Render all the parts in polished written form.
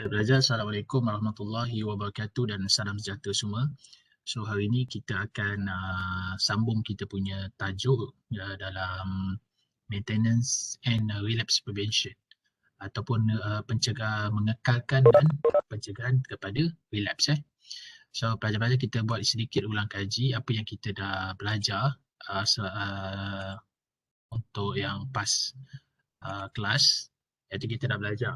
Belajar, Assalamualaikum warahmatullahi wabarakatuh dan salam sejahtera semua. So hari ini kita akan sambung kita punya tajuk dalam maintenance and relapse prevention ataupun mengekalkan dan pencegahan kepada relapse. So pelajar-pelajar kita buat sedikit ulang kaji apa yang kita dah belajar untuk yang PAS kelas. Jadi kita dah belajar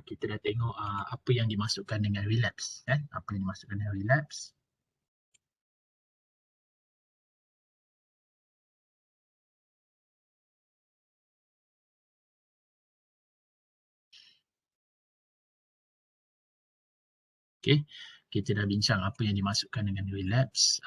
kita dah tengok apa yang dimasukkan dengan relapse apa yang dimasukkan dengan relapse. Okey, kita dah bincang apa yang dimasukkan dengan relapse,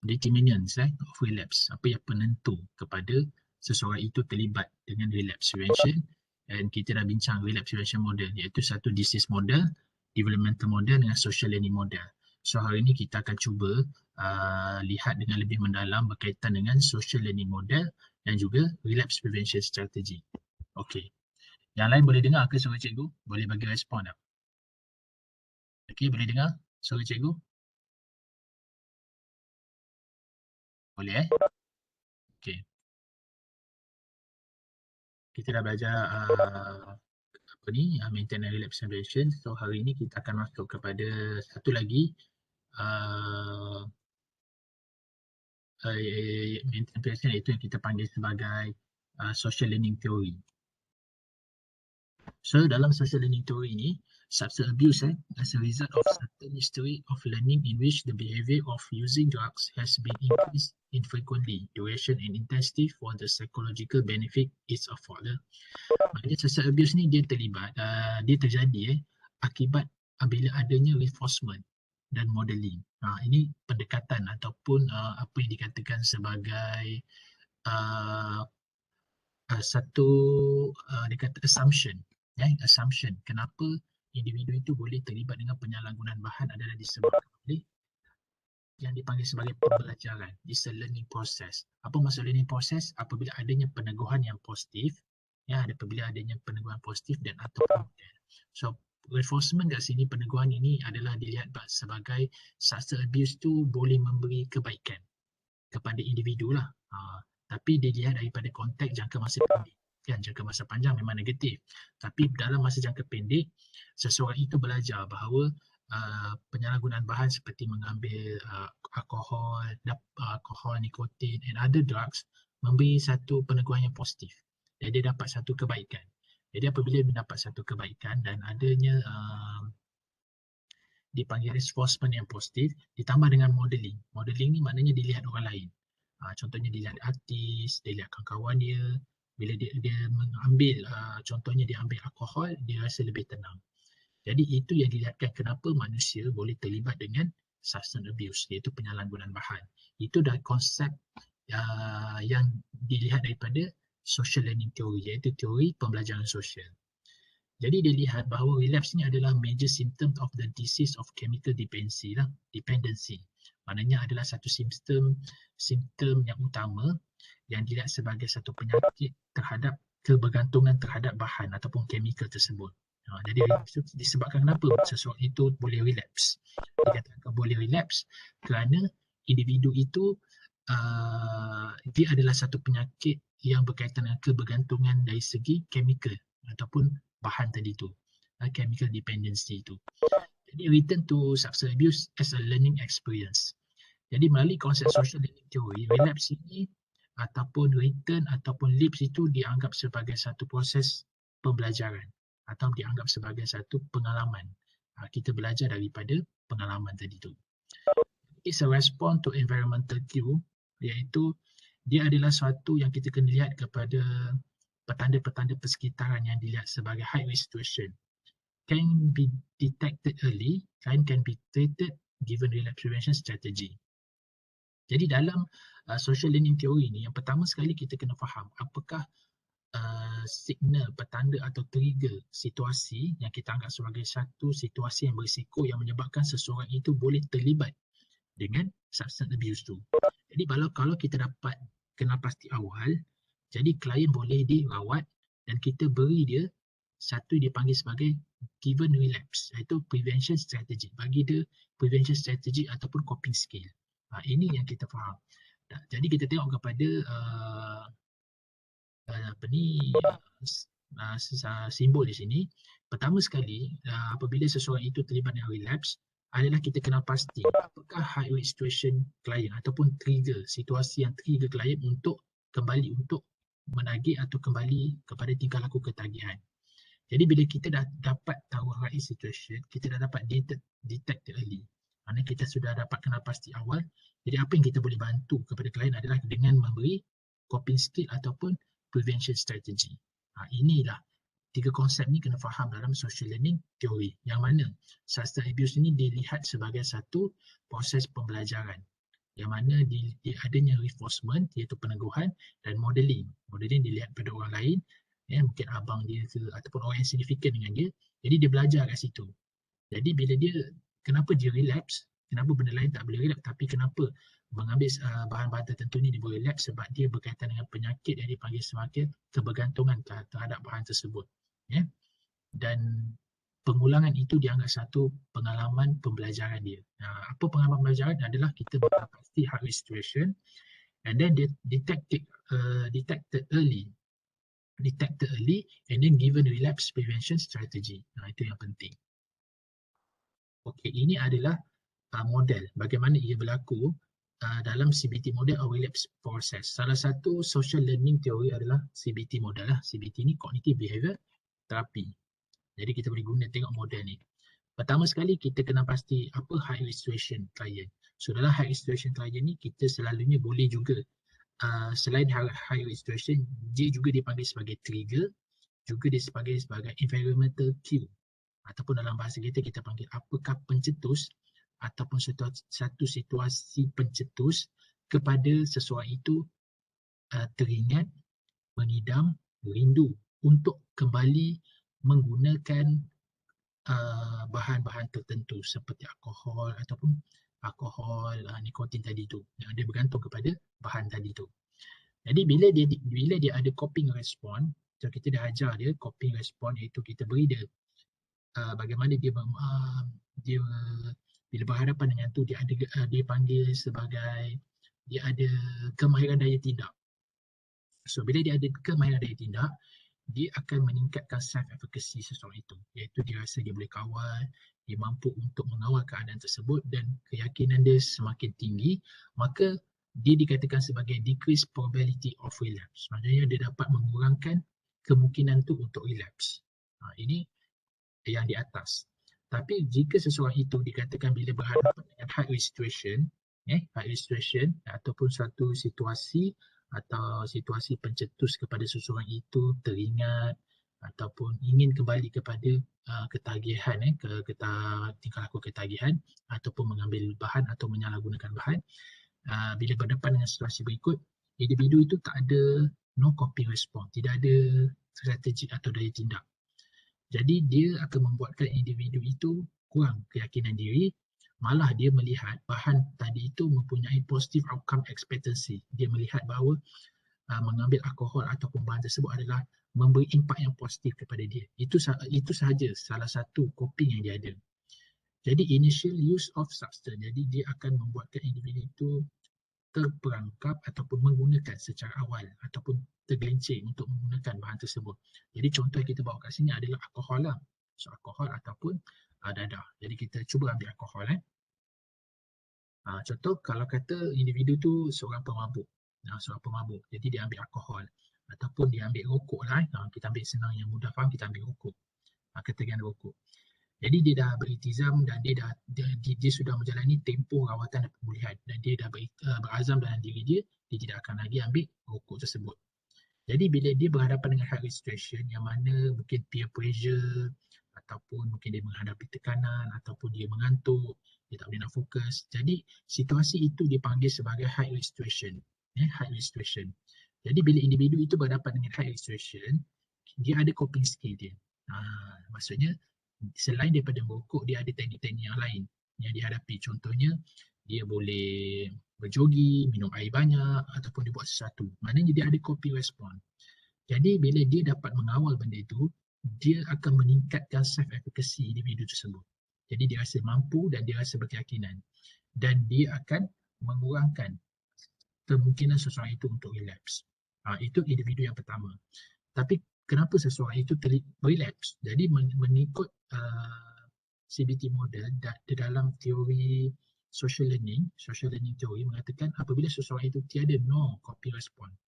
determinants of relapse, apa yang penentu kepada seseorang itu terlibat dengan relapse prevention, dan kita dah bincang relapse prevention model iaitu satu disease model, developmental model dengan social learning model. So hari ini kita akan cuba lihat dengan lebih mendalam berkaitan dengan social learning model dan juga relapse prevention strategy. Okey. Yang lain boleh dengar ke suara cikgu? Boleh bagi respon tak? Okey, boleh dengar suara cikgu? Boleh Okey. Kita dah belajar maintenance and relapse prevention. So hari ini kita akan masuk kepada satu lagi maintenance prevention iaitu yang kita panggil sebagai social learning theory. So dalam social learning theory ini, substance abuse as a result of certain history of learning in which the behavior of using drugs has been increased infrequently, duration and intensity for the psychological benefit is of father. Maknanya substance abuse ni dia terlibat, dia terjadi akibat bila adanya reinforcement dan modeling. Ini pendekatan ataupun apa yang dikatakan sebagai satu dikata assumption. Assumption kenapa individu itu boleh terlibat dengan penyalahgunaan bahan adalah disebabkan oleh yang dipanggil sebagai pembelajaran. It's a learning process. Apa maksud learning process? Apabila adanya peneguhan yang positif, apabila adanya peneguhan positif dan atau kemudian. So reinforcement kat sini, peneguhan ini adalah dilihat sebagai substance abuse tu boleh memberi kebaikan kepada individu lah. Tapi dilihat daripada konteks jangka masa pendek. Jangka masa panjang memang negatif. Tapi dalam masa jangka pendek, seseorang itu belajar bahawa penyalahgunaan bahan seperti mengambil alkohol, nikotin and other drugs memberi satu peneguhan yang positif. Jadi dia dapat satu kebaikan. Jadi apabila mendapat satu kebaikan dan adanya dipanggil reinforcement yang positif ditambah dengan modeling. Modeling ni maknanya dilihat orang lain. Contohnya dilihat artis, dilihat kawan-kawan dia. Bila dia mengambil, contohnya dia ambil alkohol, dia rasa lebih tenang. Jadi itu yang dilihatkan kenapa manusia boleh terlibat dengan substance abuse, iaitu penyalahgunaan bahan. Itu dah konsep yang dilihat daripada social learning theory, iaitu teori pembelajaran sosial. Jadi dia lihat bahawa relapse ni adalah major symptom of the disease of chemical dependency. Maknanya adalah satu simptom yang utama yang dilihat sebagai satu penyakit terhadap kebergantungan terhadap bahan ataupun chemical tersebut. Jadi disebabkan kenapa seseorang itu boleh relapse. Dikatakan boleh relapse kerana individu itu dia adalah satu penyakit yang berkaitan dengan kebergantungan dari segi chemical ataupun bahan tadi tu, chemical dependency itu. Jadi return to substance abuse as a learning experience. Jadi melalui konsep social learning theory, relapse ini ataupun return ataupun relapse itu dianggap sebagai satu proses pembelajaran atau dianggap sebagai satu pengalaman. Kita belajar daripada pengalaman tadi tu. It's a response to environmental cue, iaitu dia adalah suatu yang kita kena lihat kepada petanda-petanda persekitaran yang dilihat sebagai high risk situation. Can be detected early and can be treated given relapse prevention strategy. Jadi dalam social learning theory ni, yang pertama sekali kita kena faham apakah signal, petanda atau trigger situasi yang kita anggap sebagai satu situasi yang berisiko yang menyebabkan seseorang itu boleh terlibat dengan substance abuse tu. Jadi kalau kita dapat kenal pasti awal, jadi klien boleh dirawat dan kita beri dia satu dipanggil sebagai given relapse, iaitu prevention strategy. Bagi dia prevention strategy ataupun coping skill. Ini yang kita faham. Jadi kita tengok kepada simbol di sini. Pertama sekali, apabila seseorang itu terlibat dengan relapse, adalah kita kena pasti apakah high risk situation klien ataupun trigger, situasi yang trigger klien untuk kembali untuk menagih atau kembali kepada tingkah laku ketagihan. Jadi bila kita dah dapat tahu high risk situation, kita dah dapat detect early. Maksudnya kita sudah dapat kenal pasti awal. Jadi apa yang kita boleh bantu kepada klien adalah dengan memberi coping skill ataupun prevention strategy. Inilah tiga konsep ni kena faham dalam social learning teori, yang mana substance abuse ini dilihat sebagai satu proses pembelajaran, yang mana adanya reinforcement iaitu peneguhan dan modeling. Modeling dilihat pada orang lain, mungkin abang dia ke ataupun orang yang signifikan dengan dia, jadi dia belajar kat situ. Jadi bila dia, kenapa dia relapse, kenapa benda lain tak boleh relapse, tapi kenapa mengambil bahan-bahan tertentu ni dia boleh relapse, sebab dia berkaitan dengan penyakit yang dipanggil sebagai kebergantungan terhadap bahan tersebut. Dan pengulangan itu dianggap satu pengalaman pembelajaran dia. Apa pengalaman pembelajaran adalah kita pasti high risk situation and then detected early and then given relapse prevention strategy. Itu yang penting. Okey, ini adalah model bagaimana ia berlaku dalam CBT model or relapse process. Salah satu social learning theory adalah CBT model lah. CBT ni cognitive behavior therapy. Jadi kita boleh guna tengok model ni. Pertama sekali kita kena pasti apa high risk situation client. So dalam high risk situation client ni kita selalunya boleh juga selain high risk situation, dia juga dipanggil sebagai trigger, juga dia sebagai environmental cue, ataupun dalam bahasa kita panggil apakah pencetus ataupun satu situasi pencetus kepada seseorang itu teringat, mengidam, rindu untuk kembali menggunakan bahan-bahan tertentu seperti alkohol, nikotin tadi tu, yang dia bergantung kepada bahan tadi tu. Jadi bila dia ada coping response, so kita dah ajar dia coping response, iaitu kita beri dia bagaimana dia bila berhadapan dengan tu dia panggil sebagai dia ada kemahiran daya tindak. So bila dia ada kemahiran daya tindak, dia akan meningkatkan self-efficacy seseorang itu, iaitu dia rasa dia boleh kawal, dia mampu untuk mengawal keadaan tersebut dan keyakinan dia semakin tinggi, maka dia dikatakan sebagai decreased probability of relapse. Maksudnya dia dapat mengurangkan kemungkinan tu untuk relapse. Ini yang di atas. Tapi jika seseorang itu dikatakan bila berhadapan dengan high risk situation, ataupun satu situasi atau situasi pencetus kepada seseorang itu teringat ataupun ingin kembali kepada ketagihan, tingkah laku ketagihan ataupun mengambil bahan atau menyalahgunakan bahan, bila berdepan dengan situasi berikut, individu itu tak ada no coping response, tidak ada strategi atau daya tindak. Jadi dia akan membuatkan individu itu kurang keyakinan diri, malah dia melihat bahan tadi itu mempunyai positive outcome expectancy. Dia melihat bahawa mengambil alkohol ataupun bahan tersebut adalah memberi impak yang positif kepada dia. Itu sahaja salah satu coping yang dia ada. Jadi initial use of substance, jadi dia akan membuatkan individu itu terperangkap ataupun menggunakan secara awal ataupun tergelincir untuk menggunakan bahan tersebut. Jadi contoh yang kita bawa kat sini adalah alkohol lah. So alkohol ataupun dadah. Jadi kita cuba ambil alkohol. Contoh kalau kata individu tu seorang pemabuk. Jadi dia ambil alkohol ataupun dia ambil rokok lah. Kita ambil senang yang mudah faham, kita ambil rokok. Katakan rokok. Jadi dia dah beriltizam dan dia sudah menjalani tempoh rawatan dan pemulihan dan dia dah berazam dalam diri dia tidak akan lagi ambil rokok tersebut. Jadi bila dia berhadapan dengan high risk situation yang mana mungkin peer pressure ataupun mungkin dia menghadapi tekanan ataupun dia mengantuk, dia tak boleh nak fokus. Jadi situasi itu dipanggil sebagai high risk situation. High risk situation. Jadi bila individu itu berhadapan dengan high risk situation, dia ada coping skill dia. Maksudnya selain daripada merokok, dia ada teknik-teknik yang lain yang dihadapi. Contohnya, dia boleh berjogging, minum air banyak ataupun dia buat sesuatu. Maknanya dia ada coping response. Jadi bila dia dapat mengawal benda itu, dia akan meningkatkan self-efficacy individu tersebut. Jadi dia rasa mampu dan dia rasa berkeyakinan. Dan dia akan mengurangkan kemungkinan seseorang itu untuk relapse. Itu individu yang pertama. Tapi kenapa seseorang itu relapse? Jadi mengikut CBT model di dalam teori social learning teori mengatakan apabila seseorang itu tiada no copy response,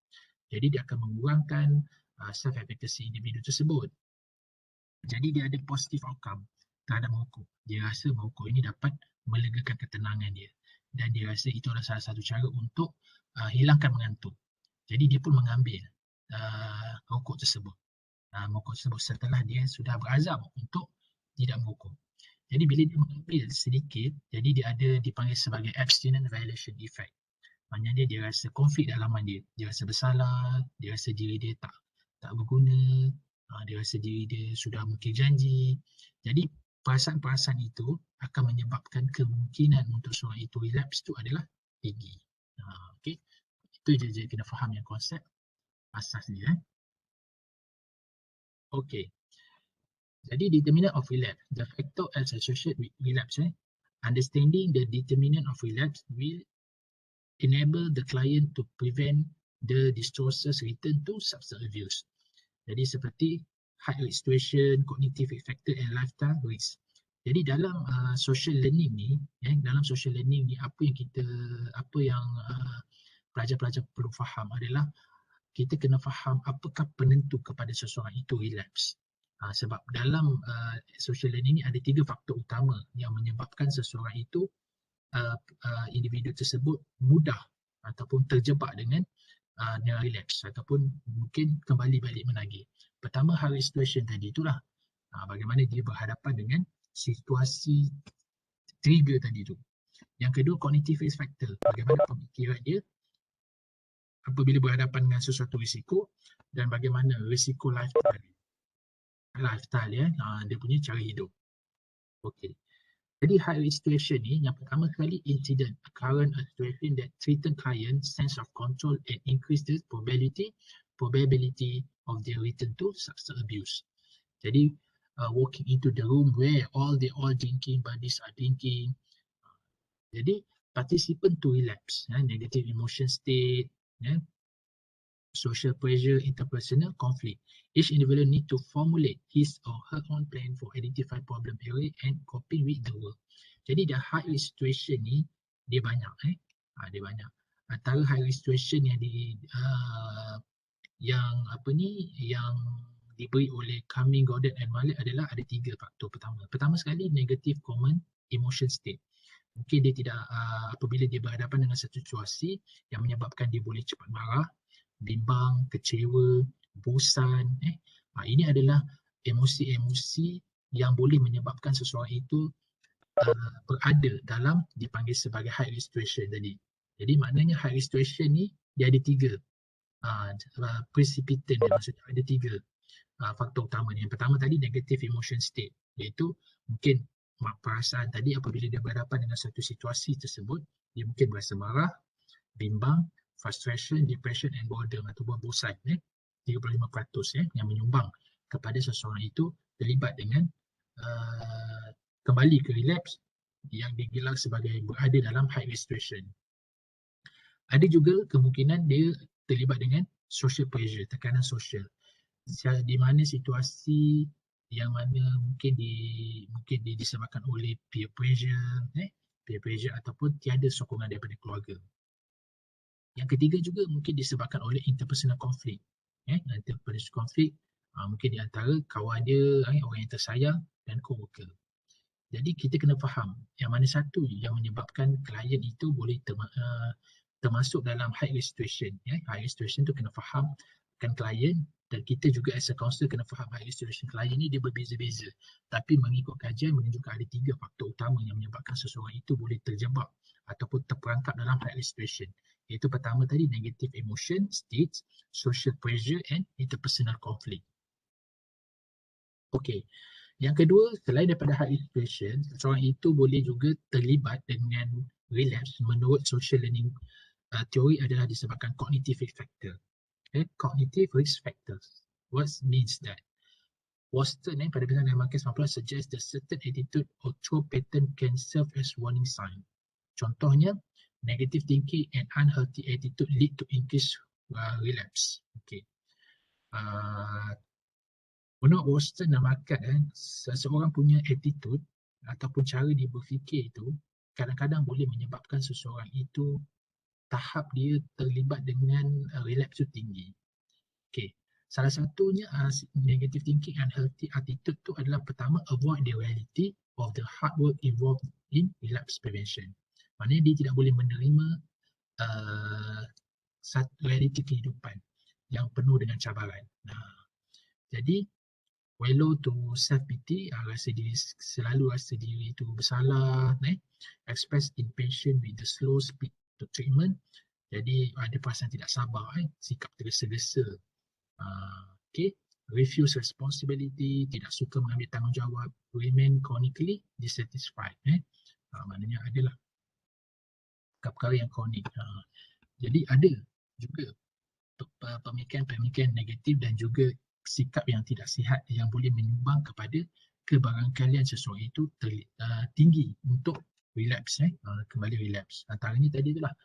jadi dia akan mengurangkan self-efficacy individu tersebut. Jadi dia ada positive outcome terhadap merokok. Dia rasa merokok ini dapat melegakan ketenangan dia. Dan dia rasa itu adalah salah satu cara untuk hilangkan mengantuk. Jadi dia pun mengambil rokok tersebut. Merokok tersebut setelah dia sudah berazam untuk tidak merokok. Jadi bila dia mengambil sedikit, jadi dia ada dipanggil sebagai abstinence violation effect. Maknanya dia rasa konflik dalaman dia. Dia rasa bersalah, dia rasa diri dia tak berguna, dia rasa diri dia sudah mungkin janji. Jadi perasaan-perasaan itu akan menyebabkan kemungkinan untuk seorang itu relapse itu adalah tinggi. Okay. Itu je kena faham yang konsep asas dia. Okay. Jadi determinant of relapse, the factor associated with relapse. Understanding the determinant of relapse will enable the client to prevent the distressors return to substance abuse. Jadi seperti height risk situation, cognitive factor and lifestyle risk. Jadi dalam social learning ni, dalam social learning ni apa yang pelajar-pelajar perlu faham adalah kita kena faham apakah penentu kepada seseorang itu relapse. Sebab dalam social learning ni ada 3 faktor utama yang menyebabkan seseorang itu individu tersebut mudah ataupun terjebak dengan relapse ataupun mungkin kembali balik menagih. Pertama, high risk situation tadi itulah bagaimana dia berhadapan dengan situasi trigger tadi tu. Yang kedua, cognitive risk factor, bagaimana pemikiran dia apabila berhadapan dengan sesuatu risiko dan bagaimana risiko lifestyle dia punya cara hidup. Okey. Jadi high risk situation ni yang pertama sekali incident, current situation that threaten client sense of control and increase the probability of their return to substance abuse. Jadi walking into the room where all drinking buddies are drinking. Jadi participant to relapse, negative emotion state, social pressure, interpersonal conflict. Each individual need to formulate his or her own plan for identify problem area and coping with the world. Jadi the high risk situation ni dia banyak dia banyak. Antara high risk situation yang yang diberi oleh Cumming, Gordon and Malik adalah ada 3 faktor pertama. Pertama sekali negative common emotion state. Mungkin dia tidak apabila dia berhadapan dengan satu situasi yang menyebabkan dia boleh cepat marah, bimbang, kecewa, bosan. Ini adalah emosi-emosi yang boleh menyebabkan seseorang itu berada dalam dipanggil sebagai high risk situation tadi. Jadi maknanya high risk situation ni dia ada 3 precipitant dia, maksudnya ada 3 faktor utama ni. Yang pertama tadi negative emotion state, iaitu mungkin perasaan tadi apabila dia berhadapan dengan satu situasi tersebut, dia mungkin berasa marah, bimbang, frustration, depression and boredom ataupun bosan 35% yang menyumbang kepada seseorang itu terlibat dengan kembali ke relapse yang digelar sebagai berada dalam high risk situation. Ada juga kemungkinan dia terlibat dengan social pressure, tekanan sosial, di mana situasi yang mana mungkin disebabkan oleh peer pressure ataupun tiada sokongan daripada keluarga. Yang ketiga juga mungkin disebabkan oleh interpersonal conflict. Interpersonal conflict mungkin di antara kawan dia, orang yang tersayang dan co-worker. Jadi kita kena faham yang mana satu yang menyebabkan klien itu boleh termasuk dalam high risk situation. High risk situation tu kena faham kan klien, dan kita juga as a counselor kena faham high risk situation klien ni dia berbeza-beza. Tapi mengikut kajian menunjukkan ada 3 faktor utama yang menyebabkan seseorang itu boleh terjebak ataupun terperangkap dalam high risk situation. Iaitu pertama tadi negative emotion states, social pressure and interpersonal conflict. Okey. Yang kedua, selain daripada high risk situation, seseorang itu boleh juga terlibat dengan relapse menurut social learning teori adalah disebabkan cognitive risk factor. Cognitive risk factors. What means that? Waston pada Dalam Marcus 19 suggest that certain attitude or thought pattern can serve as warning sign. Contohnya, negative thinking and unhealthy attitude lead to increased relapse. Okay. Menurut Waston dan Marcus, seseorang punya attitude ataupun cara dia berfikir itu kadang-kadang boleh menyebabkan seseorang itu tahap dia terlibat dengan relapse itu tinggi. Okay. Salah satunya negative thinking and healthy attitude tu adalah pertama, avoid the reality of the hard work involved in relapse prevention. Maknanya dia tidak boleh menerima realiti kehidupan yang penuh dengan cabaran. Jadi, wallow to self-pity, selalu rasa diri itu bersalah, express impatience with the slow speed to treatment. Jadi ada perasaan tidak sabar, sikap tergesa-gesa. Okay. Refuse responsibility, tidak suka mengambil tanggungjawab, remain chronically dissatisfied. Maknanya adalah perkara yang kronik. Jadi ada juga pemikiran-pemikiran negatif dan juga sikap yang tidak sihat yang boleh menyumbang kepada kebarangkalian seseorang itu tinggi untuk relapse, kembali relapse. Antaranya tadi itulah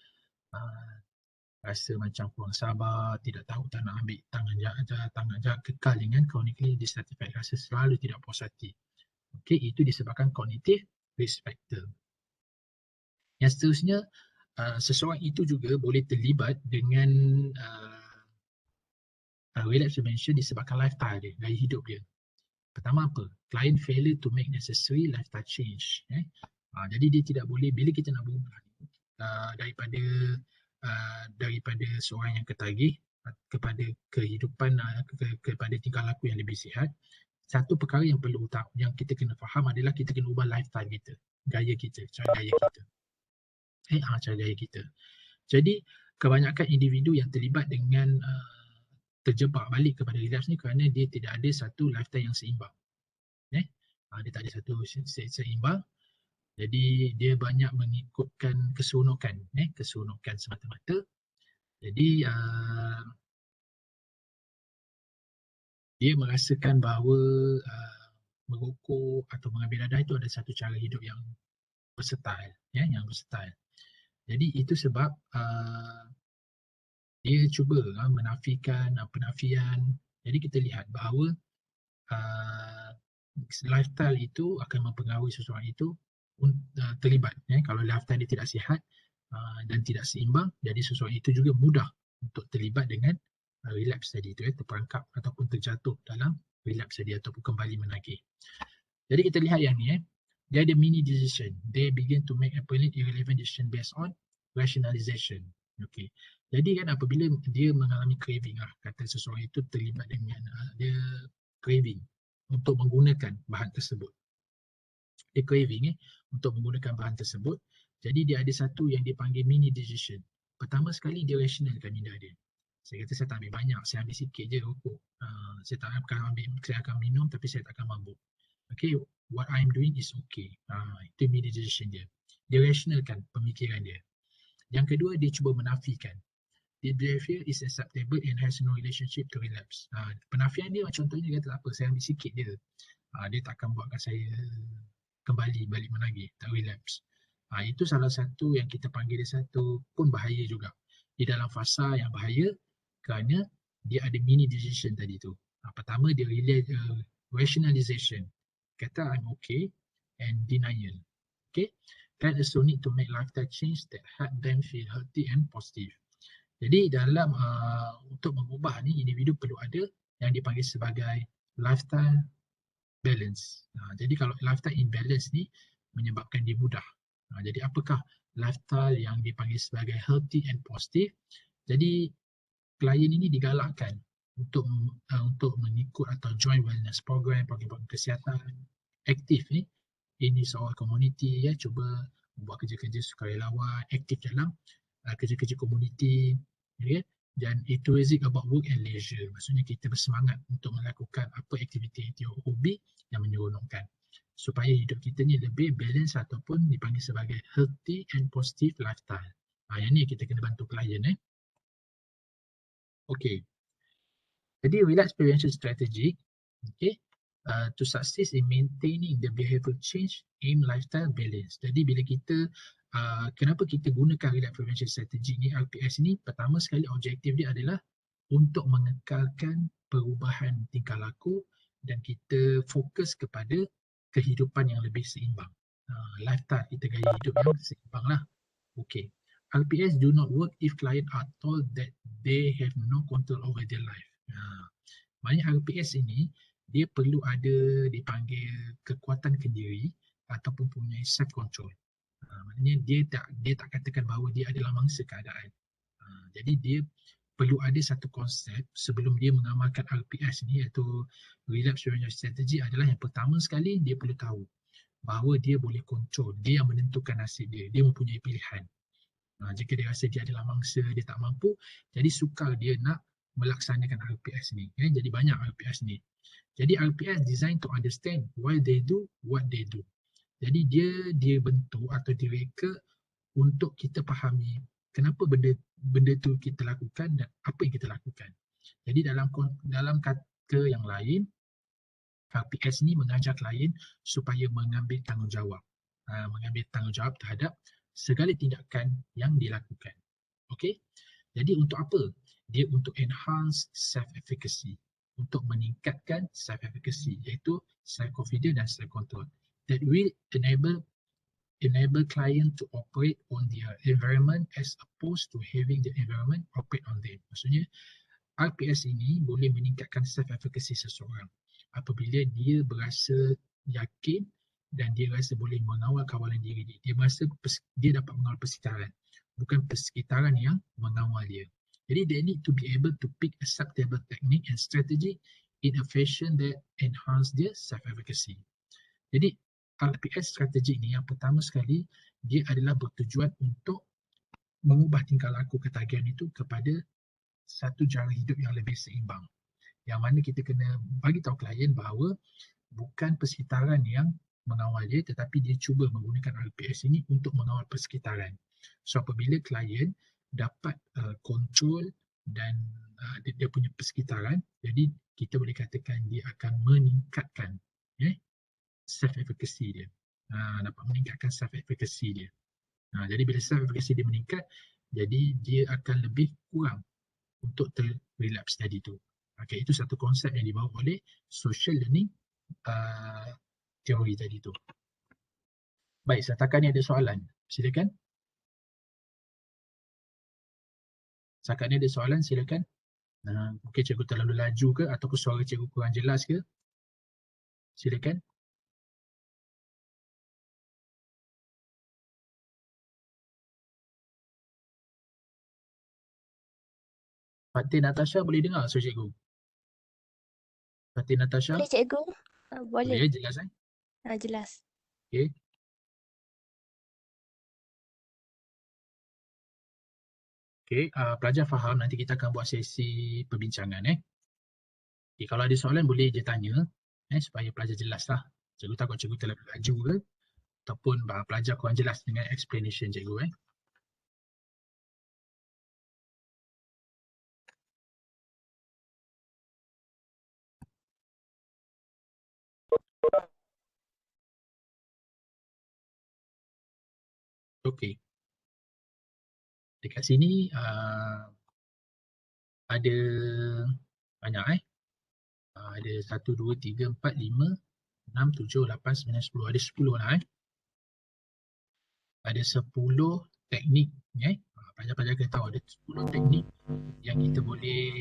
rasa macam kurang sabar, tidak tahu tak nak ambil tanggungjawab, kekal dengan chronically dissatisfied, rasa selalu tidak puas hati. Okey, itu disebabkan cognitive risk factor. Yang seterusnya, seseorang itu juga boleh terlibat dengan relapse prevention disebabkan lifestyle dia, gaya hidup dia. Pertama apa? Client failure to make necessary lifestyle change. Jadi dia tidak boleh, bila kita nak berubah daripada seorang yang ketagih kepada kehidupan, kepada tingkah laku yang lebih sihat, satu perkara yang perlu yang kita kena faham adalah kita kena ubah lifestyle kita, gaya kita, cara gaya kita. Cara gaya kita. Jadi kebanyakan individu yang terlibat dengan terjebak balik kepada relapse ni kerana dia tidak ada satu lifestyle yang seimbang. Dia tak ada satu seimbang. Jadi dia banyak mengikutkan keseronokan semata-mata. Jadi dia merasakan bahawa merokok atau mengambil dadah itu ada satu cara hidup yang versatile, yang versatile. Jadi itu sebab dia cuba menafikan penafian. Jadi kita lihat bahawa lifestyle itu akan mempengaruhi seseorang itu terlibat. Kalau lifestyle dia tidak sihat dan tidak seimbang, jadi seseorang itu juga mudah untuk terlibat dengan relapse tadi itu, terperangkap ataupun terjatuh dalam relapse tadi ataupun kembali menagih. Jadi kita lihat yang ni, dia ada mini decision. They begin to make apparently irrelevant decision based on rationalization. Okay. Jadi kan apabila dia mengalami craving, kata seseorang itu terlibat dengan dia craving untuk menggunakan bahan tersebut. Dia craving untuk menggunakan bahan tersebut. Jadi dia ada satu yang dipanggil mini decision. Pertama sekali dia rationalkan minda dia. Saya kata saya tak ambil banyak, saya ambil sikit je rokok. Saya akan minum tapi saya tak akan mabuk. Okay, what I'm doing is okay. Itu mini decision dia. Dia rationalkan pemikiran dia. Yang kedua, dia cuba menafikan. The behavior is acceptable and has no relationship to relapse. Penafian dia contohnya dia kata apa, saya ambil sikit je. Dia takkan buatkan saya kembali balik menagih, tak relapse. Itu salah satu yang kita panggil dia satu pun bahaya juga. Di dalam fasa yang bahaya kerana dia ada mini decision tadi tu. Pertama dia rationalization. Kata I'm okay and denial. Okay. Can also need to make lifestyle change that help them feel healthy and positive. Jadi dalam untuk mengubah ni, individu perlu ada yang dipanggil sebagai lifestyle balance. Jadi kalau lifestyle imbalance ni menyebabkan dia mudah. Jadi apakah lifestyle yang dipanggil sebagai healthy and positive? Jadi klien ini digalakkan untuk mengikut atau join wellness program kesihatan aktif ni. Ini seorang community, cuba buat kerja-kerja sukarelawan, aktif dalam kerja-kerja komuniti, dan enthusiastic about work and leisure. Maksudnya kita bersemangat untuk melakukan apa aktiviti-aktiviti hobi yang menyeronokkan supaya hidup kita ni lebih balance ataupun dipanggil sebagai healthy and positive lifestyle. Yang ni kita kena bantu klien. Okay. Jadi relapse prevention strategy, okay, to succeed in maintaining the behavioral change in lifestyle balance. Jadi bila kita kenapa kita gunakan relapse prevention strategy ni, RPS ni, pertama sekali objektif dia adalah untuk mengekalkan perubahan tingkah laku dan kita fokus kepada kehidupan yang lebih seimbang. Lifestyle kita, gaya hidup yang seimbang lah. Okay. RPS do not work if client are told that they have no control over their life. Maknanya RPS ini dia perlu ada dipanggil kekuatan kendiri ataupun punya self control. Maknanya dia tak katakan bahawa dia adalah mangsa keadaan. Jadi dia perlu ada satu konsep sebelum dia mengamalkan RPS ni, iaitu relapse prevention strategy, adalah yang pertama sekali dia perlu tahu bahawa dia boleh kontrol, dia yang menentukan nasib dia, dia mempunyai pilihan. Jika dia rasa dia adalah mangsa, dia tak mampu, jadi sukar dia nak melaksanakan RPS ni. Jadi banyak RPS ni. Jadi RPS designed to understand why they do what they do. Jadi dia bentuk atau direka untuk kita fahami kenapa benda tu kita lakukan dan apa yang kita lakukan. Jadi dalam kata yang lain, RPS ni mengajar klien supaya mengambil tanggungjawab. Mengambil tanggungjawab terhadap segala tindakan yang dilakukan. Okey? Jadi untuk apa? Dia untuk enhance self-efficacy. Untuk meningkatkan self-efficacy, iaitu self-confidence dan self-control. That will enable client to operate on their environment as opposed to having the environment operate on them. Maksudnya, RPS ini boleh meningkatkan self-efficacy seseorang apabila dia berasa yakin dan dia rasa boleh mengawal kawalan diri dia. Dia merasa dia dapat mengawal persekitaran, bukan persekitaran yang mengawal dia. Jadi they need to be able to pick acceptable technique and strategy in a fashion that enhance their self-efficacy. Jadi RPS strategi ni yang pertama sekali, dia adalah bertujuan untuk mengubah tingkah laku ketagihan itu kepada satu cara hidup yang lebih seimbang. Yang mana kita kena bagi tahu klien bahawa bukan persekitaran yang mengawal dia, tetapi dia cuba menggunakan RPS ini untuk mengawal persekitaran. So apabila klien dapat kontrol dan dia punya persekitaran, jadi kita boleh katakan dia akan meningkatkan self-efficacy dia. Dapat meningkatkan self-efficacy dia. Jadi bila self-efficacy dia meningkat, jadi dia akan lebih kurang untuk terrelapse tadi tu. Okay, itu satu konsep yang dibawa oleh social learning teori tadi tu. Baik, setakat ni ada soalan. Silakan. Setakat ni ada soalan, silakan. Mungkin cikgu terlalu laju ke ataupun suara cikgu kurang jelas ke? Silakan. Fatin Natasha boleh dengar suara cikgu? Fatin Natasha? Boleh cikgu? Boleh. Boleh, jelas kan? Jelas. Okay. Okay, pelajar faham, nanti kita akan buat sesi perbincangan. Okay, kalau ada soalan boleh je tanya supaya pelajar jelas lah. Cikgu takut cikgu terlalu laju ke ataupun pelajar kurang jelas dengan explanation cikgu. Okey. Dekat sini ada banyak ada 1, 2, 3, 4, 5, 6, 7, 8, 9, 10. Ada 10 lah Ada 10 teknik pelajar-pelajar kena tahu ada 10 teknik yang kita boleh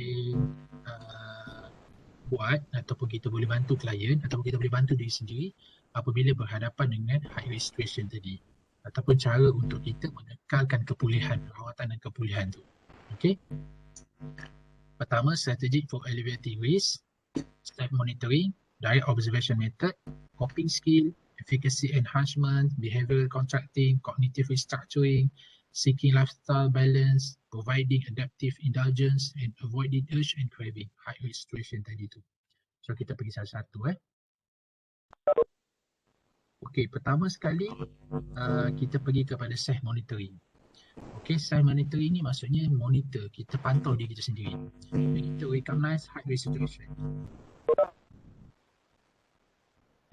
buat ataupun kita boleh bantu klien ataupun kita boleh bantu diri sendiri apabila berhadapan dengan high risk situation tadi, ataupun cara untuk kita mengekalkan kepulihan, perawatan dan kepulihan tu. Okey. Pertama, strategic for alleviating risk, self monitoring, direct observation method, coping skill, efficacy enhancement, behavioral contracting, cognitive restructuring, seeking lifestyle balance, providing adaptive indulgence and avoiding urge and craving. High risk situation tadi tu. So kita pergi satu-satu. Okey, pertama sekali kita pergi kepada self monitoring. Okey, self monitoring ni maksudnya monitor, kita pantau diri kita sendiri. Kita recognize high risk situation.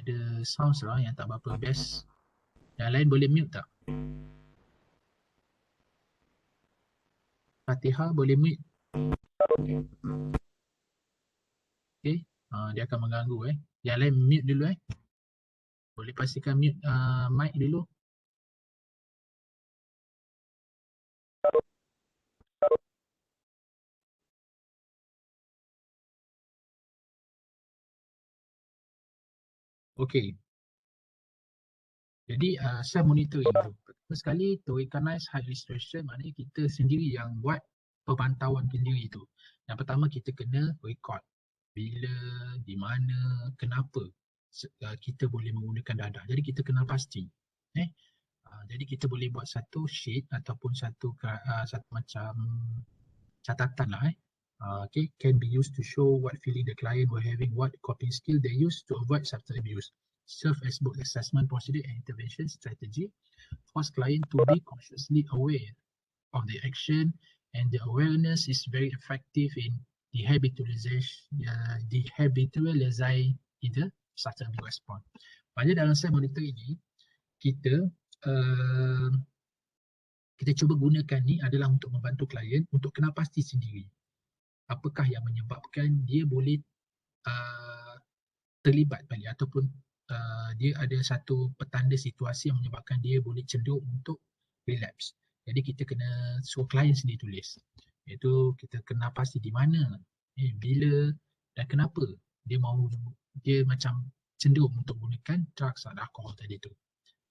ada sounds lah yang tak berapa best. Yang lain boleh mute tak? Fatihah boleh mute. Okay. Dia akan mengganggu Yang lain mute dulu Boleh pastikan mute mic dulu. Okay. Jadi self monitoring tu. Pertama sekali to recognize high risk situation maknanya kita sendiri yang buat pemantauan sendiri tu. Yang pertama kita kena record bila, di mana, kenapa kita boleh menggunakan dadah. Jadi kita kenal pasti. Jadi kita boleh buat satu sheet ataupun satu macam catatan lah okay, can be used to show what feeling the client were having, what coping skill they use to avoid substance abuse. Serve as both assessment procedure and intervention strategy. Force client to be consciously aware of the action, and the awareness is very effective in dehabitualizing the substance abuse response. Maksudnya dalam self monitoring ini kita cuba gunakan ni adalah untuk membantu klien untuk kenal pasti sendiri apakah yang menyebabkan dia boleh terlibat balik ataupun dia ada satu petanda situasi yang menyebabkan dia boleh cenderung untuk relapse. Jadi kita kena suruh klien sendiri tulis. Iaitu kita kena pasti di mana, bila dan kenapa dia macam cenderung untuk gunakan drugs atau alkohol tadi tu.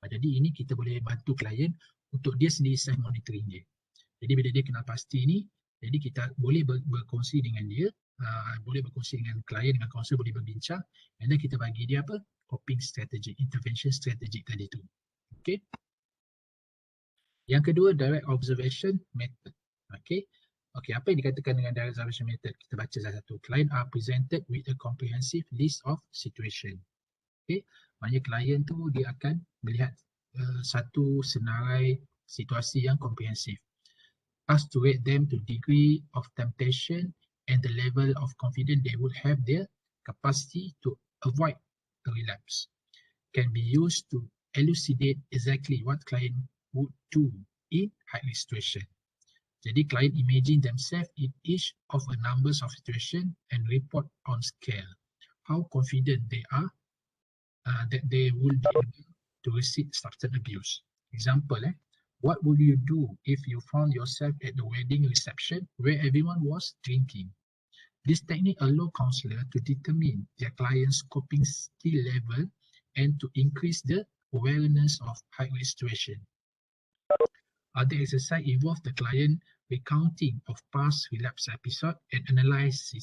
Jadi ini kita boleh bantu klien untuk dia sendiri self monitoring dia. Jadi bila dia kenal pasti ni, jadi kita boleh berkongsi dengan dia, boleh berkongsi dengan klien, dengan kaunselor, boleh berbincang, and then kita bagi dia apa? Coping strategy, intervention strategy tadi tu. Okay. Yang kedua, direct observation method. Okay. Okay, apa yang dikatakan dengan direct observation method? Kita baca satu-satu. Client are presented with a comprehensive list of situation. Okay. Maknanya klien tu dia akan melihat satu senarai situasi yang komprehensif. Ask to rate them to degree of temptation and the level of confidence they would have their capacity to avoid a relapse. Can be used to elucidate exactly what client would do in high risk situation. Jadi client imagine themselves in each of a numbers of situation and report on scale how confident they are that they will be able to resist substance abuse. Example, what would you do if you found yourself at the wedding reception where everyone was drinking? This technique allows counselor to determine their client's coping skill level and to increase the awareness of high-risk situation. Other exercise involve the client recounting of past relapse episode and analyze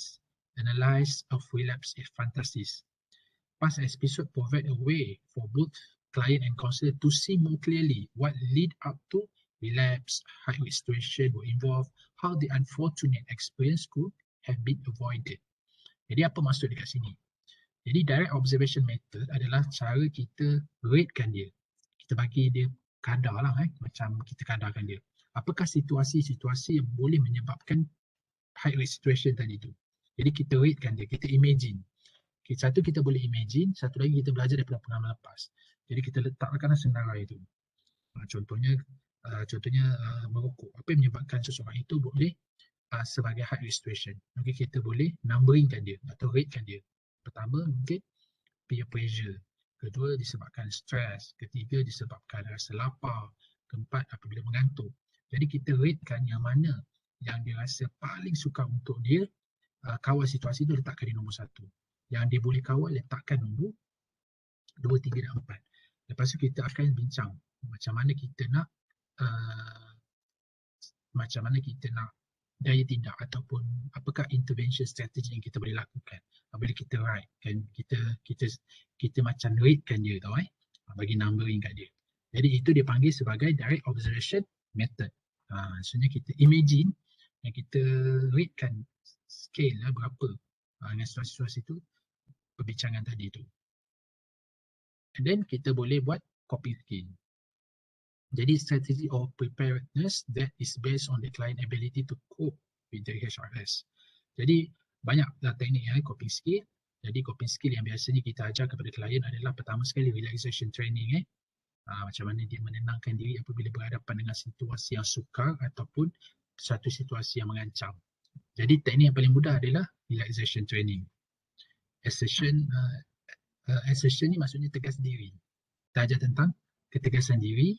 of relapse fantasies. Past episode provide a way for both client and counselor to see more clearly what lead up to relapse, high-risk situation were involved, how the unfortunate experience could have been avoided. Jadi apa maksud dekat sini? Jadi direct observation method adalah cara kita ratekan dia. Kita bagi dia kadar lah macam kita kadarkan dia. Apakah situasi-situasi yang boleh menyebabkan high-risk situation tadi tu. Jadi kita ratekan dia, kita imagine. Okay, satu kita boleh imagine, satu lagi kita belajar daripada pengalaman lepas. Jadi kita letakkanlah senarai itu. Contohnya merokok. Apa yang menyebabkan seseorang itu boleh sebagai high risk situation. Mungkin kita boleh numberingkan dia atau ratekan dia. Pertama mungkin peer pressure. Kedua disebabkan stres. Ketiga disebabkan rasa lapar. Keempat apabila mengantuk. Jadi kita ratekan yang mana yang dia rasa paling sukar untuk dia kawal situasi itu, letakkan di nombor 1. Yang dia boleh kawal letakkan nombor 2, 3 dan 4. Lepas tu kita akan bincang macam mana kita nak daya tindak ataupun apakah intervention strategi yang kita boleh lakukan apabila kita write kan, kita macam ratekan dia tau bagi numbering kat dia. Jadi itu dia panggil sebagai direct observation method. Maksudnya kita imagine dan kita ratekan scale berapa dengan situasi-situasi itu perbincangan tadi tu. And then kita boleh buat coping skill. Jadi strategy of preparedness that is based on the client ability to cope with the HRS. Jadi banyak teknik coping skill. Jadi coping skill yang biasanya kita ajar kepada klien adalah pertama sekali relaxation training. Macam mana dia menenangkan diri apabila berhadapan dengan situasi yang sukar ataupun satu situasi yang mengancam. Jadi teknik yang paling mudah adalah relaxation training. Assertion ni maksudnya tegas diri. Kita ajar tentang ketegasan diri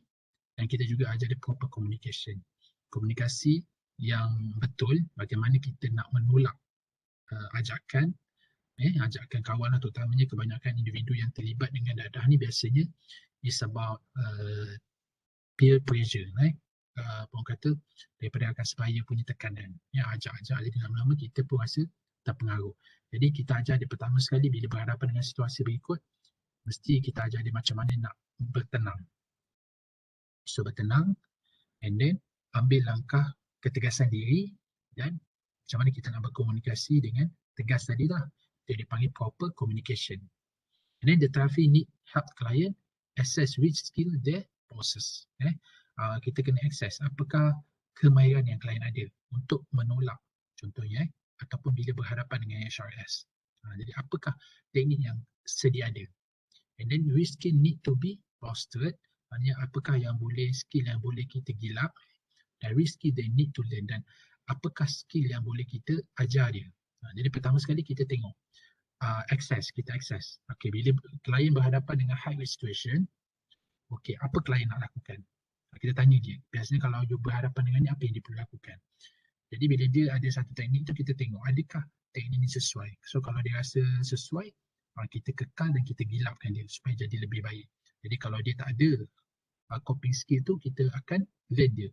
dan kita juga ajar the proper communication. Komunikasi yang betul, bagaimana kita nak menolak ajakan kawan atau terutamanya kebanyakan individu yang terlibat dengan dadah ni biasanya is about peer pressure. Orang kata daripada rakan sebaya punya tekanan. Ajak-ajak jadi lama-lama kita pun rasa terpengaruh. Jadi kita ajar dia pertama sekali bila berhadapan dengan situasi berikut, mesti kita ajar dia macam mana nak bertenang. So bertenang and then ambil langkah ketegasan diri dan macam mana kita nak berkomunikasi dengan tegas tadi lah. Dia dipanggil proper communication. And then the therapy need help client assess which skill they possess. Kita kena access apakah kemahiran yang klien ada untuk menolak contohnya ataupun bila berhadapan dengan HRS. Jadi apakah teknik yang sedia ada. And then which skill need to be fostered. Maksudnya apakah skill yang boleh kita gilap dan which skill they need to learn dan apakah skill yang boleh kita ajar dia. Jadi pertama sekali kita tengok kita access. Okay, bila klien berhadapan dengan high risk situation, okay, apa klien nak lakukan? Kita tanya dia. Biasanya kalau dia berhadapan dengan ni, apa yang dia perlu lakukan? Jadi bila dia ada satu teknik tu, kita tengok adakah teknik ni sesuai. So kalau dia rasa sesuai, kita kekal dan kita gilapkan dia supaya jadi lebih baik. Jadi kalau dia tak ada coping skill tu, kita akan learn dia.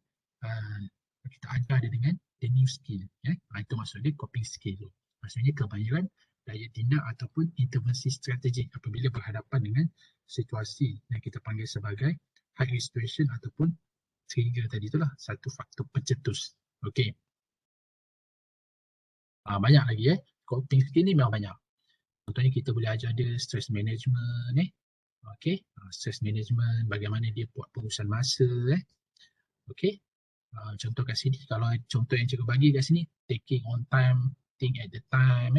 Kita ajar dia dengan the new skill. Itu maksud dia coping skill tu. Maksudnya kemahiran daya tindak ataupun intervensi strategik apabila berhadapan dengan situasi yang kita panggil sebagai high risk situation ataupun trigger tadi itulah satu faktor pencetus. Okey. Banyak lagi coping skill ni memang banyak. Contohnya kita boleh ajar dia stress management Okey. Stress management, bagaimana dia buat pengurusan masa Okey. Contoh kat sini, kalau contoh yang cikgu bagi kat sini, taking on time, think at the time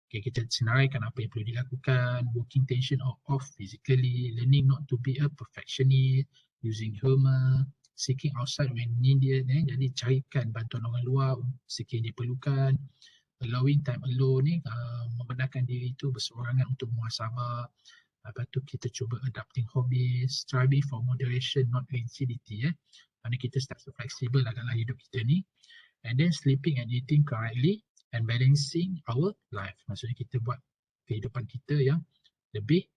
Okay, kita senaraikan apa yang perlu dilakukan, working tension off physically, learning not to be a perfectionist, using humor, seeking outside when needed. Jadi carikan bantuan orang luar sekiranya diperlukan, allowing time alone membenarkan diri itu berseorangan untuk muhasabah. Lepas tu kita cuba adapting hobbies, striving for moderation, not rigidity. Kerana kita start fleksibel dalam hidup kita ni. And then sleeping and eating correctly and balancing our life. Maksudnya kita buat kehidupan kita yang lebih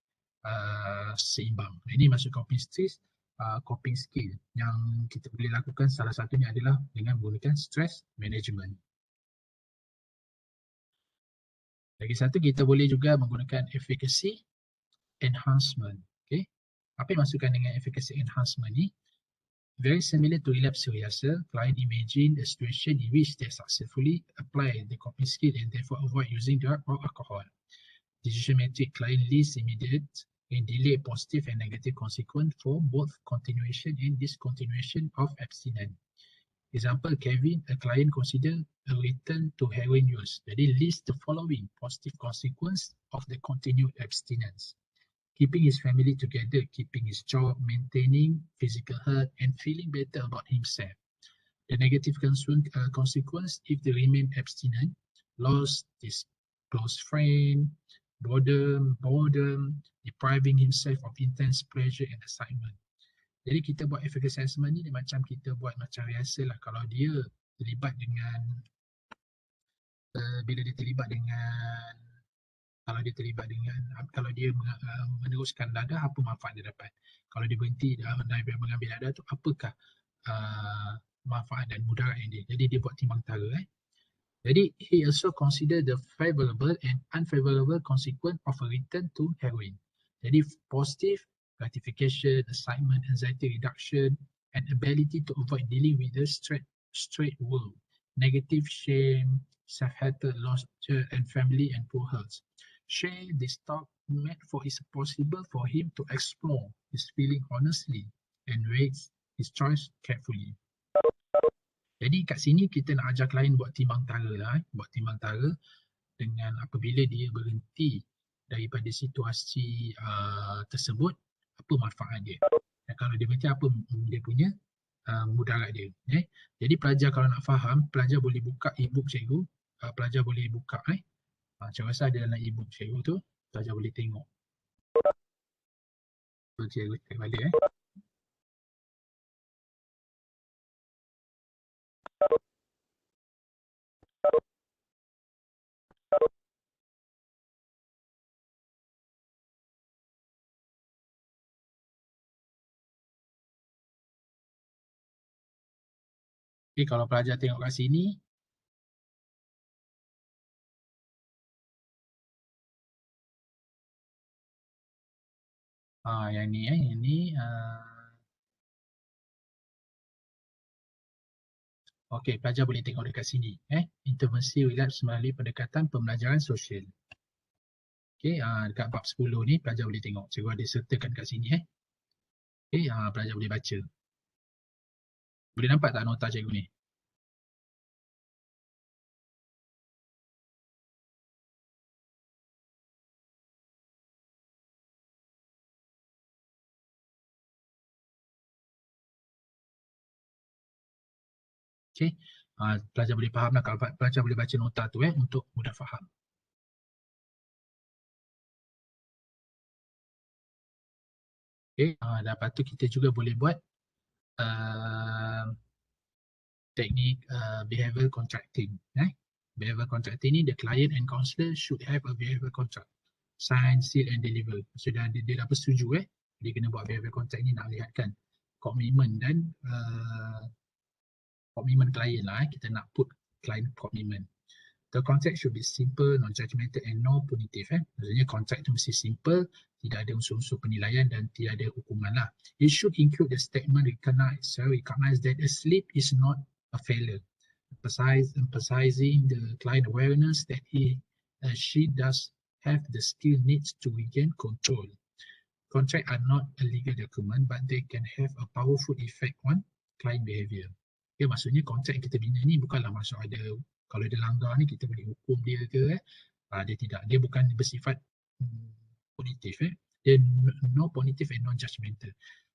seimbang. Ini masuk coping skill yang kita boleh lakukan, salah satunya adalah dengan menggunakan stress management. Lagi satu, kita boleh juga menggunakan efficacy enhancement. Okay. Apa yang maksudkan dengan efficacy enhancement ni? Very similar to relapse rehearsal, client imagine a situation in which they successfully apply the coping skill and therefore avoid using drug or alcohol. Decision matrix, client lists immediate and delay positive and negative consequence for both continuation and discontinuation of abstinence. Example, Kevin, a client consider a return to heroin use. Jadi list the following positive consequence of the continued abstinence. Keeping his family together, keeping his job, maintaining physical health, and feeling better about himself. The negative consequence if they remain abstinent, lost his close friend, boredom, depriving himself of intense pleasure and excitement. Jadi kita buat efficacy assessment ni macam kita buat macam rehearsal lah. Kalau dia terlibat dengan, kalau dia meneruskan dadah, apa manfaat dia dapat? Kalau dia berhenti mengambil dadah tu, apakah manfaat dan mudarat yang dia? Jadi dia buat timbang tara. Jadi he also consider the favorable and unfavorable consequence of a return to heroin. Jadi positive gratification, excitement, anxiety reduction, and ability to avoid dealing with the straight world. Negative shame, self-hatred, loss and family and poor health. Share this talk meant for it's possible for him to explore his feeling honestly and weigh his choice carefully. Jadi kat sini kita nak ajar klien buat timbang tara lah, buat timbang tara dengan apabila dia berhenti daripada situasi tersebut, apa manfaat dia. Dan kalau dia berhenti, apa dia punya mudarat dia. Jadi pelajar kalau nak faham, pelajar boleh buka e-book cikgu, pelajar boleh buka saya rasa ada dalam e-book cikgu tu, pelajar boleh tengok. Cikgu cek balik Okay, kalau pelajar tengok kat sini, yang ni okey, pelajar boleh tengok dekat sini intervensi relapse melalui pendekatan pembelajaran sosial. Okey, dekat bab 10 ni pelajar boleh tengok. Cikgu ada sertakan kat sini Okey, pelajar boleh baca. Boleh nampak tak nota cikgu ni? Okey, pelajar boleh faham lah kalau pelajar boleh baca nota tu untuk mudah faham. Okey, lepas tu kita juga boleh buat teknik behavioral contracting. Behavioral contracting ni, the client and counselor should have a behavioral contract. Sign, seal and deliver. So dia dah bersetuju dia kena buat behavioral contract ni nak lihatkan komitmen dan komitmen klien lah kita nak put client commitment. The contract should be simple, non-judgmental and no punitive. Maksudnya contract tu mesti simple, tidak ada unsur-unsur penilaian dan tidak ada hukuman lah. It should include the statement recognize that a sleep is not a failure. Emphasizing the client awareness that she does have the skill needs to regain control. Contract are not a legal document but they can have a powerful effect on client behavior. Okay, maksudnya kontrak yang kita bina ni bukanlah maksud ada kalau dia langgar ni kita boleh hukum dia ke dia tidak, dia bukan bersifat punitif dia no punitive and non judgmental.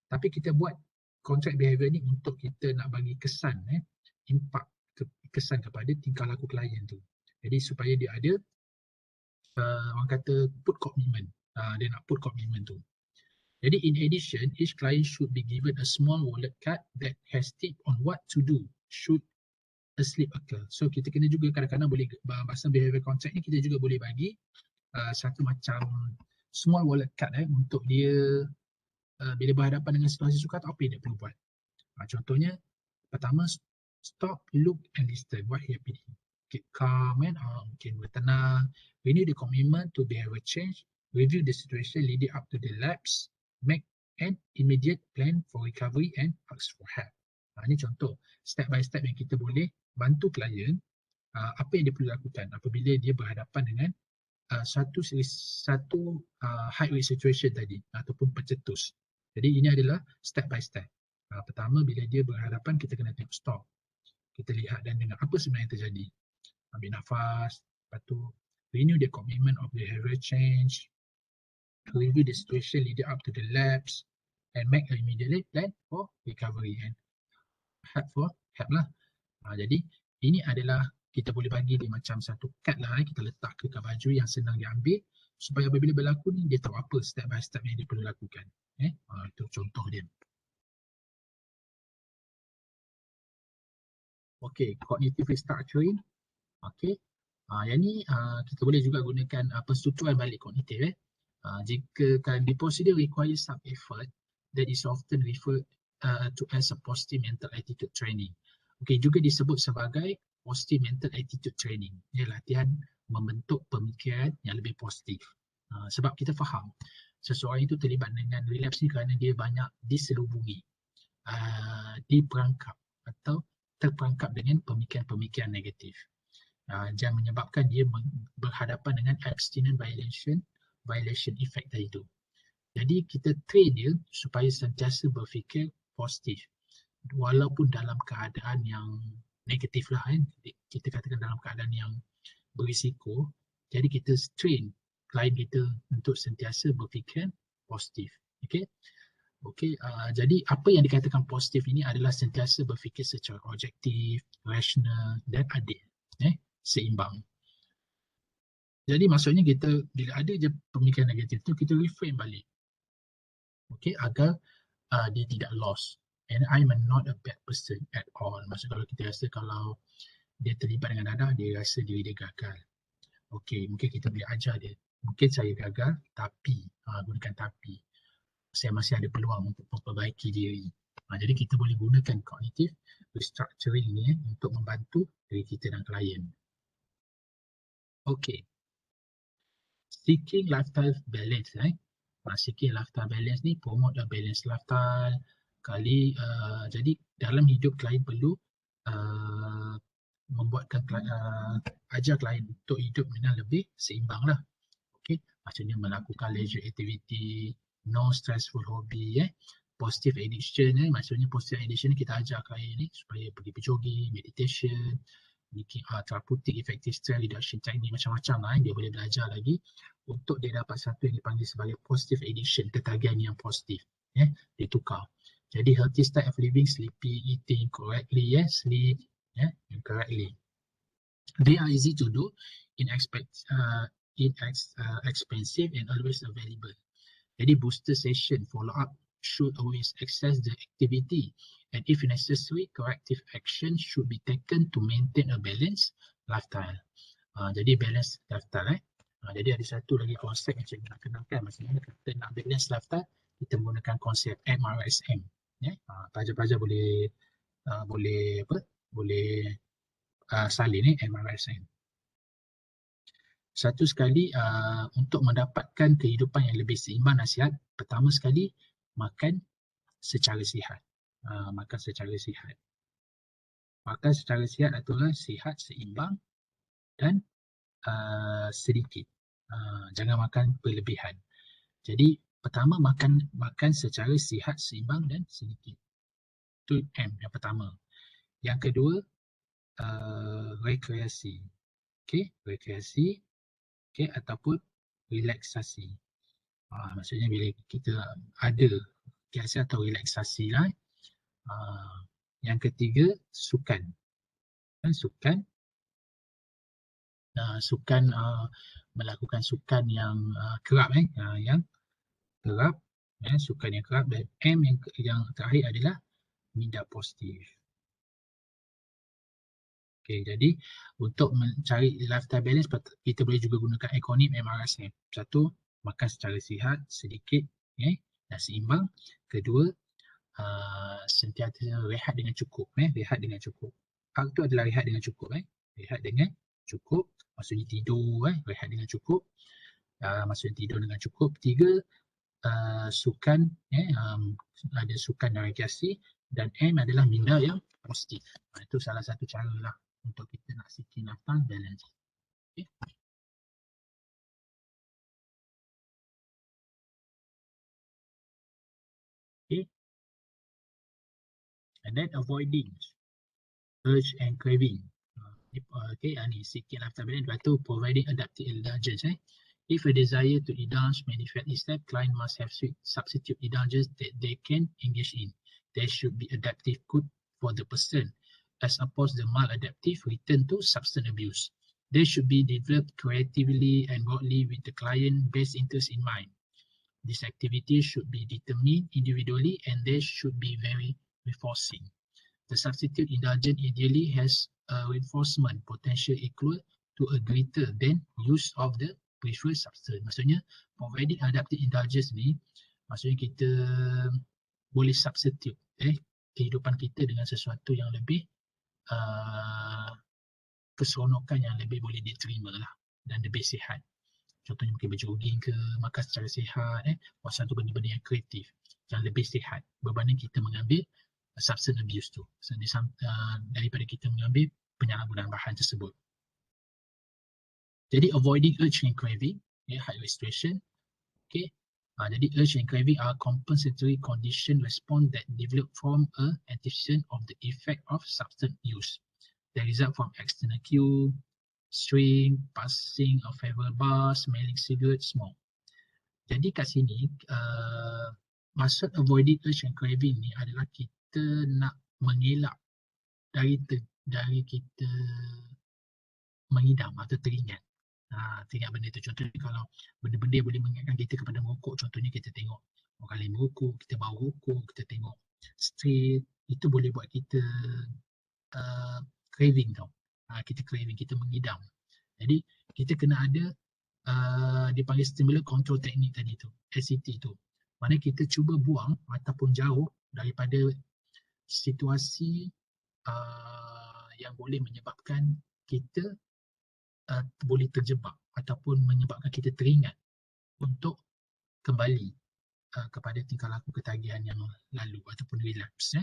Tapi kita buat kontrak behavior ni untuk kita nak bagi kesan impact kesan kepada tingkah laku klien tu. Jadi supaya dia ada orang kata put commitment. Dia nak put commitment tu. Jadi in addition, each client should be given a small wallet card that has tip on what to do should a slip occur. So kita kena juga kadang-kadang boleh bahasa behavior contract ni kita juga boleh bagi satu macam small wallet card untuk dia bila berhadapan dengan situasi sukar apa yang dia perlu buat. Contohnya pertama, stop, look and listen what happening. Keep calm mungkin bertenang, renew the commitment to behavior change, review the situation leading up to the lapse, make an immediate plan for recovery and ask for help. Ini contoh step by step yang kita boleh bantu klien apa yang dia perlu lakukan apabila dia berhadapan dengan satu high risk situation tadi ataupun pencetus. Jadi ini adalah step by step. Pertama bila dia berhadapan kita kena tengok stop. Kita lihat dan dengar apa sebenarnya yang terjadi. Ambil nafas, lepas tu renew the commitment of behavior change, review the situation leading up to the lapse and make an immediate plan for recovery and help lah. Jadi ini adalah kita boleh bagi dia macam satu kad lah kita letak ke baju yang senang diambil supaya apabila berlaku ni dia tahu apa step by step yang dia perlu lakukan. Itu contoh dia. Okay, cognitive restructuring. Okay, yang ni kita boleh juga gunakan perstrukturan balik kognitif. Jika the procedure requires some effort, that is often referred to as a positive mental attitude training. Okay, juga disebut sebagai positive mental attitude training. Ia latihan membentuk pemikiran yang lebih positif. Sebab kita faham seseorang itu terlibat dengan relapse ni kerana dia banyak diselubungi, diperangkap atau terperangkap dengan pemikiran-pemikiran negatif. Yang menyebabkan dia berhadapan dengan abstinence violation effect tadi itu. Jadi kita train dia supaya sentiasa berfikir positif walaupun dalam keadaan yang negatif lah kita katakan dalam keadaan yang berisiko, Jadi kita train klien kita untuk sentiasa berfikir positif. Okey. Okey, jadi apa yang dikatakan positif ini adalah sentiasa berfikir secara objektif, rasional dan adil, seimbang. Jadi maksudnya kita bila ada je pemikiran negatif tu, kita reframe balik. Okey, agar dia tidak lost. And I'm not a bad person at all. Maksud kalau kita rasa kalau dia terlibat dengan dadah, dia rasa diri dia gagal. Okey, mungkin kita boleh ajar dia. Mungkin saya gagal, tapi, gunakan tapi. Saya masih ada peluang untuk memperbaiki diri. Jadi kita boleh gunakan cognitive restructuring ni untuk membantu diri kita dan klien. Okey. Seeking lifestyle balance. Seeking lifestyle balance ni promote a balanced lifestyle. Jadi dalam hidup klien perlu membuatkan ajar klien untuk hidup dengan lebih seimbang lah. Okey, maksudnya melakukan leisure activity, no stressful hobby, positive addiction, maksudnya positive addiction ni kita ajar klien ni supaya pergi berjogging, meditation, therapeutic effective stress reduction technique, macam-macam lah. Dia boleh belajar lagi untuk dia dapat satu yang dipanggil sebagai positive addiction, ketagihan yang positif. Dia tukar. Jadi healthy style of living, sleeping, eating correctly, sleep correctly. They are easy to do, inexpensive and always available. Jadi booster session follow up should always access the activity, and if necessary, corrective action should be taken to maintain a balanced lifestyle. Jadi balance lifestyle. Jadi ada satu lagi konsep yang saya nak kenalkan. Maksudnya kita nak balance lifestyle, kita menggunakan konsep MRSM. Pelajar-pelajar boleh salin MRSM. Satu sekali untuk mendapatkan kehidupan yang lebih seimbang dan sihat, pertama sekali makan secara sihat. Makan secara sihat. Makan secara sihat adalah sihat, seimbang dan sedikit. Jangan makan berlebihan. Jadi pertama makan secara sihat, seimbang dan sedikit. Itu M yang pertama. Yang kedua rekreasi. Okey, rekreasi. Okay, ataupun relaksasi. Maksudnya bila kita ada rekreasi atau relaksasi lah. Yang ketiga, sukan. Sukan melakukan sukan yang kerap, sukan yang kerap. Dan M yang terakhir adalah minda positif. Okay, jadi untuk mencari lifestyle balance, kita boleh juga gunakan akronim MRSM. Satu, makan secara sihat, sedikit dan seimbang. Kedua, sentiasa rehat dengan cukup. Rehat dengan cukup. Hak itu adalah rehat dengan cukup. Rehat dengan cukup, maksudnya tidur, rehat dengan cukup. Maksudnya tidur dengan cukup. Tiga, sukan, ada sukan dan rekreasi. Dan M adalah minda yang positif. Itu salah satu cara lah untuk kita nak seeking lifestyle balance. Okay. Okay. And then avoiding urge and craving. Okay, ni seeking lifestyle balance. Lepas tu providing adaptive indulgence. If a desire to indulge manifest itself, client must have substitute indulgence that they can engage in. There should be adaptive good for the person, as opposed to maladaptive return to substance abuse. They should be developed creatively and broadly with the client best interest in mind. This activity should be determined individually and they should be very reinforcing. The substitute indulgence ideally has a reinforcement potential equal to a greater than use of the preferred substance. Maksudnya providing adaptive indulgence ni, maksudnya kita boleh substitute kehidupan kita dengan sesuatu yang lebih keseronokan, yang lebih boleh diterima lah dan lebih sihat. Contohnya mungkin berjogging ke, makan secara sihat, buat satu benda-benda yang kreatif, yang lebih sihat berbanding kita mengambil substance abuse tu, daripada kita mengambil penyalahgunaan bahan tersebut. Jadi avoiding urge and craving, high restriction. Okay. Jadi urge and craving are compensatory condition response that develop from anticipation of the effect of substance use. They result from external cue, swing, passing a favorite bar, smelling cigarette, smoke. Jadi kat sini maksud avoiding urge and craving ni adalah kita nak mengelak dari kita mengidam atau teringat. Teringat benda tu. Contohnya kalau benda-benda boleh mengingatkan kita kepada merokok, contohnya kita tengok orang lain merokok, kita bau rokok, kita tengok street, itu boleh buat kita craving tau. Kita craving, kita mengidam. Jadi kita kena ada dipanggil stimulant control technique tadi tu, SCT tu. Mana kita cuba buang ataupun jauh daripada situasi yang boleh menyebabkan kita boleh terjebak ataupun menyebabkan kita teringat untuk kembali kepada tingkah laku ketagihan yang lalu ataupun relapse.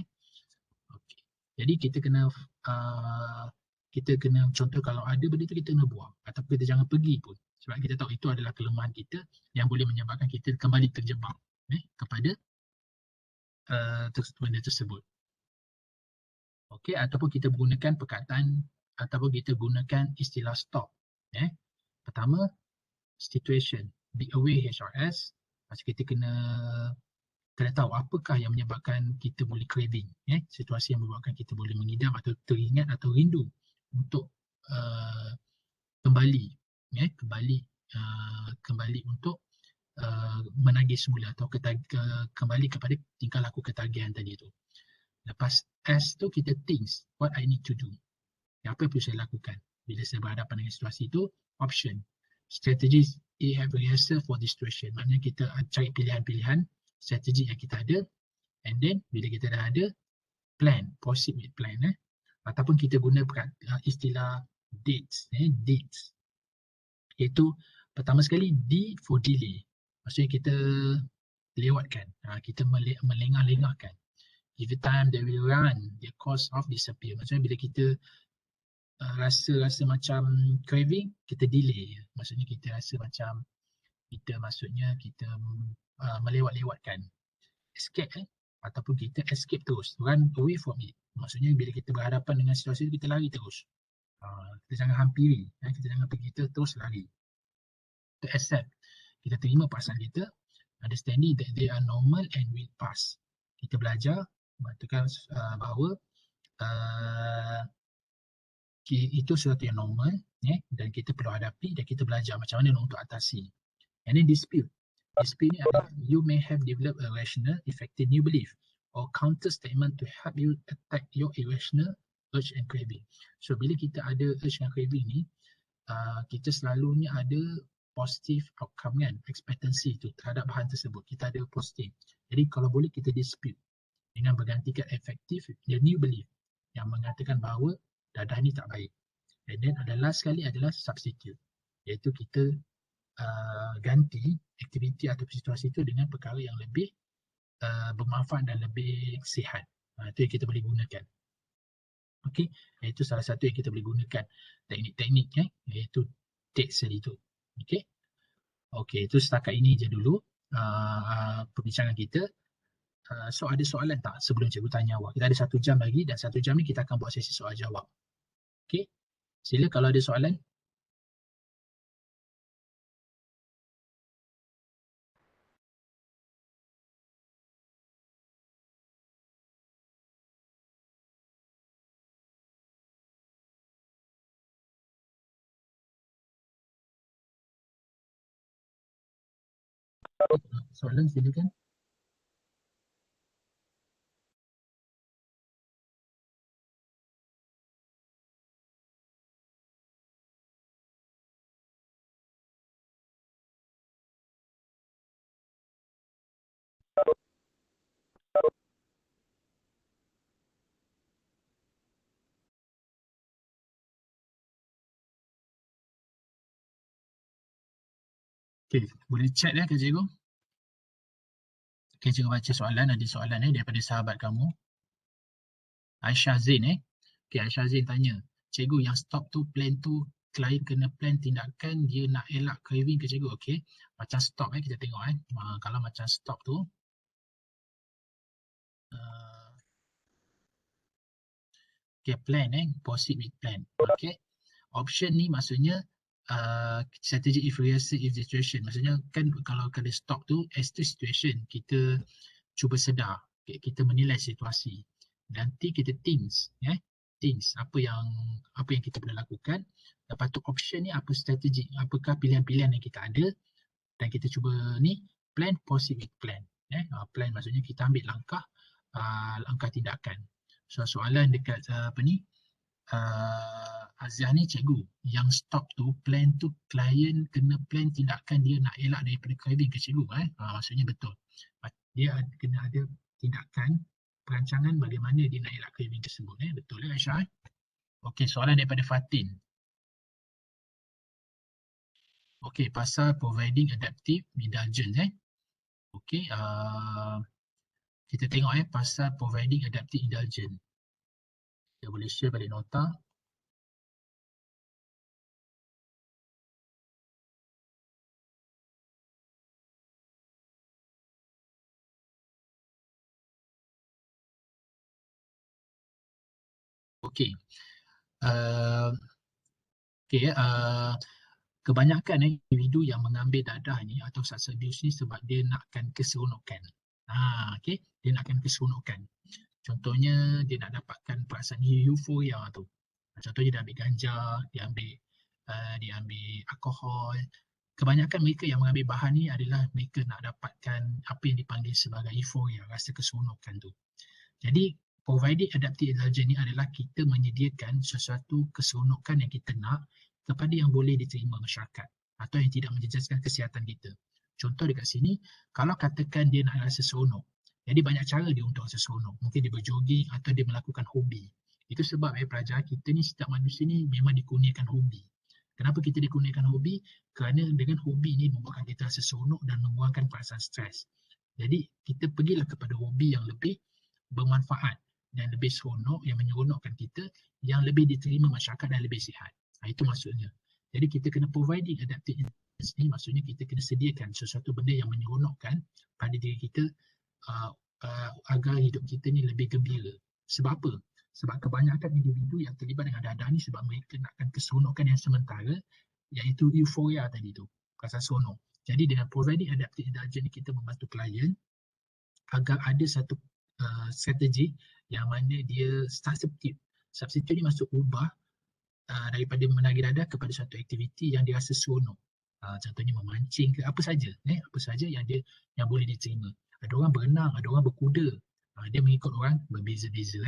Okay. Jadi kita kena contoh kalau ada benda tu kita kena buang ataupun kita jangan pergi pun sebab kita tahu itu adalah kelemahan kita yang boleh menyebabkan kita kembali terjebak kepada benda tersebut. Okey, ataupun kita gunakan perkataan ataupun kita gunakan istilah stop. Pertama, situation. Be aware HRS. Macam kita kena tahu apakah yang menyebabkan kita boleh craving. Situasi yang menyebabkan kita boleh mengidam atau teringat atau rindu untuk kembali untuk menagih semula atau kembali kepada tingkah laku ketagihan tadi tu. Lepas S tu kita thinks, what I need to do. Apa yang perlu saya lakukan bila saya berhadapan dengan situasi itu. Option, strategies, have rehearsal for this situation. Maknanya kita cari pilihan-pilihan strategi yang kita ada, and then bila kita dah ada, plan, proceed with plan. Ataupun kita guna istilah dates, dates. Iaitu pertama sekali D for delay. Maksudnya kita lewatkan, kita melengah-lengahkan. Give it time, they will run, their cause of disappear. Maksudnya bila kita rasa macam craving, kita delay. Maksudnya kita rasa macam kita melewat-lewatkan. Escape ataupun kita escape terus, run away from it. Maksudnya bila kita berhadapan dengan situasi itu, kita lari terus. Kita jangan hampiri, kita terus lari. To accept, kita terima perasaan kita, understanding that they are normal and will pass. Kita belajar mengatakan bahawa itu sesuatu yang normal, dan kita perlu hadapi dan kita belajar macam mana untuk atasi. And then dispute. Dispute ni adalah you may have developed a rational, effective new belief or counter statement to help you attack your irrational urge and craving. So bila kita ada urge and craving ni, kita selalunya ada positive outcome kan, expectancy tu terhadap bahan tersebut. Kita ada positif. Jadi kalau boleh kita dispute dengan bergantikan efektif the new belief yang mengatakan bahawa dadah ni tak baik. And then ada last sekali adalah substitute, iaitu kita ganti aktiviti atau situasi itu dengan perkara yang lebih bermanfaat dan lebih sihat. Itu yang kita boleh gunakan. Okey, itu salah satu yang kita boleh gunakan teknik-teknik iaitu dates tadi tu. Okey, itu setakat ini je dulu perbincangan kita. So ada soalan tak sebelum cikgu tanya awak? Kita ada 1 jam lagi dan 1 jam ni kita akan buat sesi soal jawab. Okey, sila kalau ada soalan. Soalan silakan. Okey, boleh chat ke cikgu? Okey, cikgu baca soalan. Ada soalan daripada sahabat kamu. Aisyah Zain Okey, Aisyah Zain tanya, cikgu yang stop tu plan tu klien kena plan tindakan dia nak elak craving ke cikgu? Okey, macam stop kita tengok kalau macam stop tu okey, plan proceed with plan. Okey. Option ni maksudnya strategi if rehearsal if situation. Maksudnya kan kalau kena stop tu as the situation, kita cuba sedar, kita menilai situasi. Nanti kita thinks, thinks apa yang kita boleh lakukan. Lepas tu option ni apa strategi, apakah pilihan-pilihan yang kita ada, dan kita cuba ni plan, proceed with plan. Plan maksudnya kita ambil langkah tindakan. So soalan dekat Aziah ni cikgu, yang stop tu plan tu klien kena plan tindakan dia nak elak daripada craving ke cikgu. Maksudnya betul. Dia kena ada tindakan perancangan bagaimana dia nak elak craving tersebut. Betul Aisyah? Okey, soalan daripada Fatin. Okey, pasal providing adaptive indulgence. Okey, kita tengok pasal providing adaptive indulgence. Kita boleh share balik nota. Okey. Kebanyakan individu yang mengambil dadah ni atau substance abuse ni sebab dia nakkan keseronokan. Okey, dia nakkan keseronokan. Contohnya dia nak dapatkan perasaan euforia tu. Contohnya dia ambil ganja, dia ambil alkohol. Kebanyakan mereka yang mengambil bahan ni adalah mereka nak dapatkan apa yang dipanggil sebagai euforia, rasa keseronokan tu. Jadi providing adaptive indulgence ni adalah kita menyediakan sesuatu keseronokan yang kita nak kepada yang boleh diterima masyarakat atau yang tidak menjejaskan kesihatan kita. Contoh dekat sini, kalau katakan dia nak rasa seronok, jadi banyak cara dia untuk rasa seronok. Mungkin dia berjoging atau dia melakukan hobi. Itu sebab pelajar kita ni, setiap manusia ni memang dikurniakan hobi. Kenapa kita dikurniakan hobi? Kerana dengan hobi ni membuatkan kita rasa seronok dan mengurangkan perasaan stres. Jadi kita pergilah kepada hobi yang lebih bermanfaat dan lebih seronok, yang menyeronokkan kita, yang lebih diterima masyarakat dan lebih sihat. Itu maksudnya. Jadi kita kena providing adaptive indulgence ni, maksudnya kita kena sediakan sesuatu benda yang menyeronokkan pada diri kita agar hidup kita ni lebih gembira. Sebab apa? Sebab kebanyakan individu yang terlibat dengan dadah ni sebab mereka nakkan keseronokan yang sementara, iaitu euforia tadi tu, rasa seronok. Jadi dengan providing adaptive indulgence ni, kita membantu klien agar ada satu strategi yang mana dia substitute. Substitute ni maksud ubah daripada menagih dadah kepada satu aktiviti yang dirasa seronok. Contohnya memancing ke apa saja, apa saja yang boleh diterima. Ada orang berenang, ada orang berkuda. Dia mengikut orang berbeza-beza.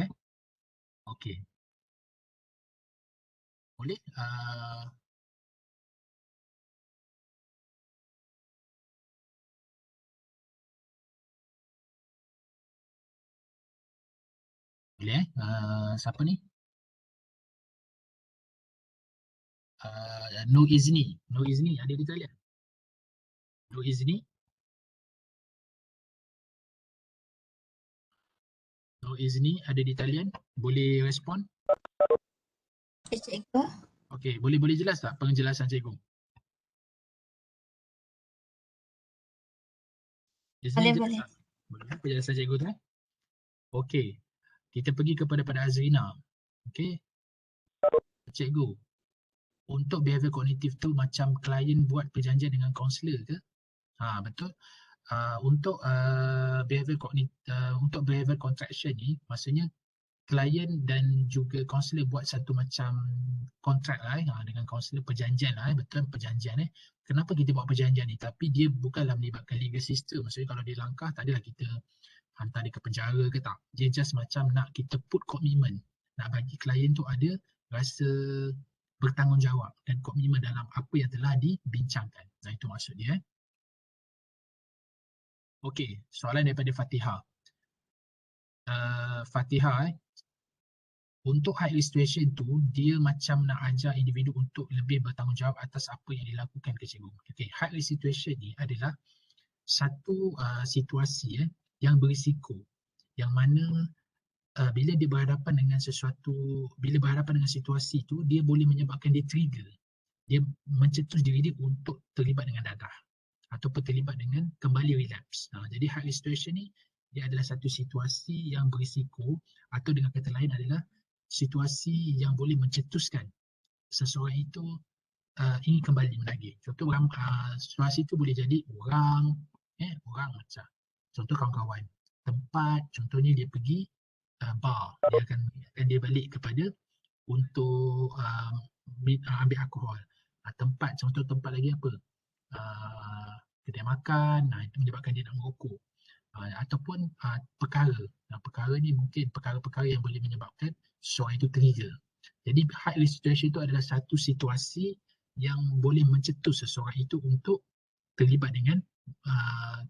Okey. Boleh? Boleh siapa ni? No Izni. No Izni ada di talian? No Izni? No Izni ada di talian? Boleh respon? Cikgu. Okey, boleh jelas tak penjelasan cikgu? Boleh. Boleh penjelasan cikgu tu? Okey. Kita pergi kepada Azrina. Okey. Cikgu, untuk behavior kognitif tu macam klien buat perjanjian dengan kaunselor ke? Betul. Untuk behavior contraction ni, maksudnya klien dan juga kaunselor buat satu macam kontrak dengan kaunselor, perjanjian betul, perjanjian. Kenapa kita buat perjanjian ni? Tapi dia bukanlah melibatkan legal system. Maksudnya kalau dia langkah, tak adalah kita hantar dia ke penjara ke tak. Dia just macam nak kita put commitment. Nak bagi klien tu ada rasa bertanggungjawab dan komitmen dalam apa yang telah dibincangkan. Itu maksud dia. Okey, soalan daripada Fatihah. Fatihah, untuk high risk situation tu, dia macam nak ajar individu untuk lebih bertanggungjawab atas apa yang dilakukan ke cikgu. Okey, high risk situation ni adalah satu situasi yang berisiko, yang mana bila dia berhadapan dengan sesuatu, bila berhadapan dengan situasi tu, dia boleh menyebabkan dia trigger. Dia mencetus diri dia untuk terlibat dengan dadah ataupun terlibat dengan kembali relapse. Jadi high risk situation ni, dia adalah satu situasi yang berisiko, atau dengan kata lain adalah situasi yang boleh mencetuskan seseorang itu ingin kembali menagih. Contoh situasi itu boleh jadi orang macam contoh kawan-kawan. Tempat contohnya dia pergi bar, dia akan dia balik kepada untuk ambil alkohol. Tempat contoh tempat lagi apa? Kedai makan, itu menyebabkan dia nak merokok. Ataupun perkara. Perkara ni mungkin perkara-perkara yang boleh menyebabkan seseorang itu trigger. Jadi high risk situation itu adalah satu situasi yang boleh mencetus seseorang itu untuk terlibat dengan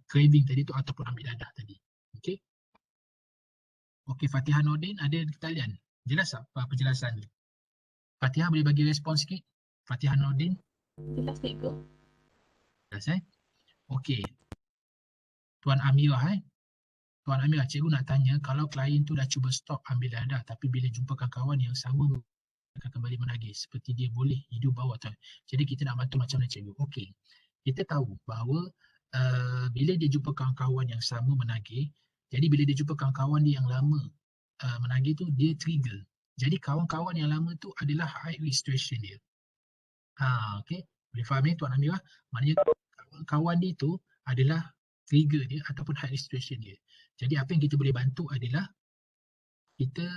craving tadi tu ataupun ambil dadah tadi. Okey. Okey, Fatihah Nordin, ada talian? Jelas tak penjelasan ni? Fatihah boleh bagi respon sikit? Fatihah Nordin? Jelas cikgu. Jelas Okey. Tuan Amirah Tuan Amirah, cikgu nak tanya, kalau klien tu dah cuba stop ambil dadah tapi bila jumpa kawan yang sama akan kembali menagih seperti dia boleh hidup bawah tu. Jadi kita nak bantu macam mana cikgu? Okey. Kita tahu bahawa bila dia jumpa kawan-kawan yang sama menagih, jadi bila dia jumpa kawan-kawan dia yang lama menagih tu, dia trigger. Jadi kawan-kawan yang lama tu adalah high risk situation dia. Okey. Boleh faham Tuan Amirah? Maknanya kawan dia tu adalah trigger dia ataupun high risk situation dia. Jadi apa yang kita boleh bantu adalah kita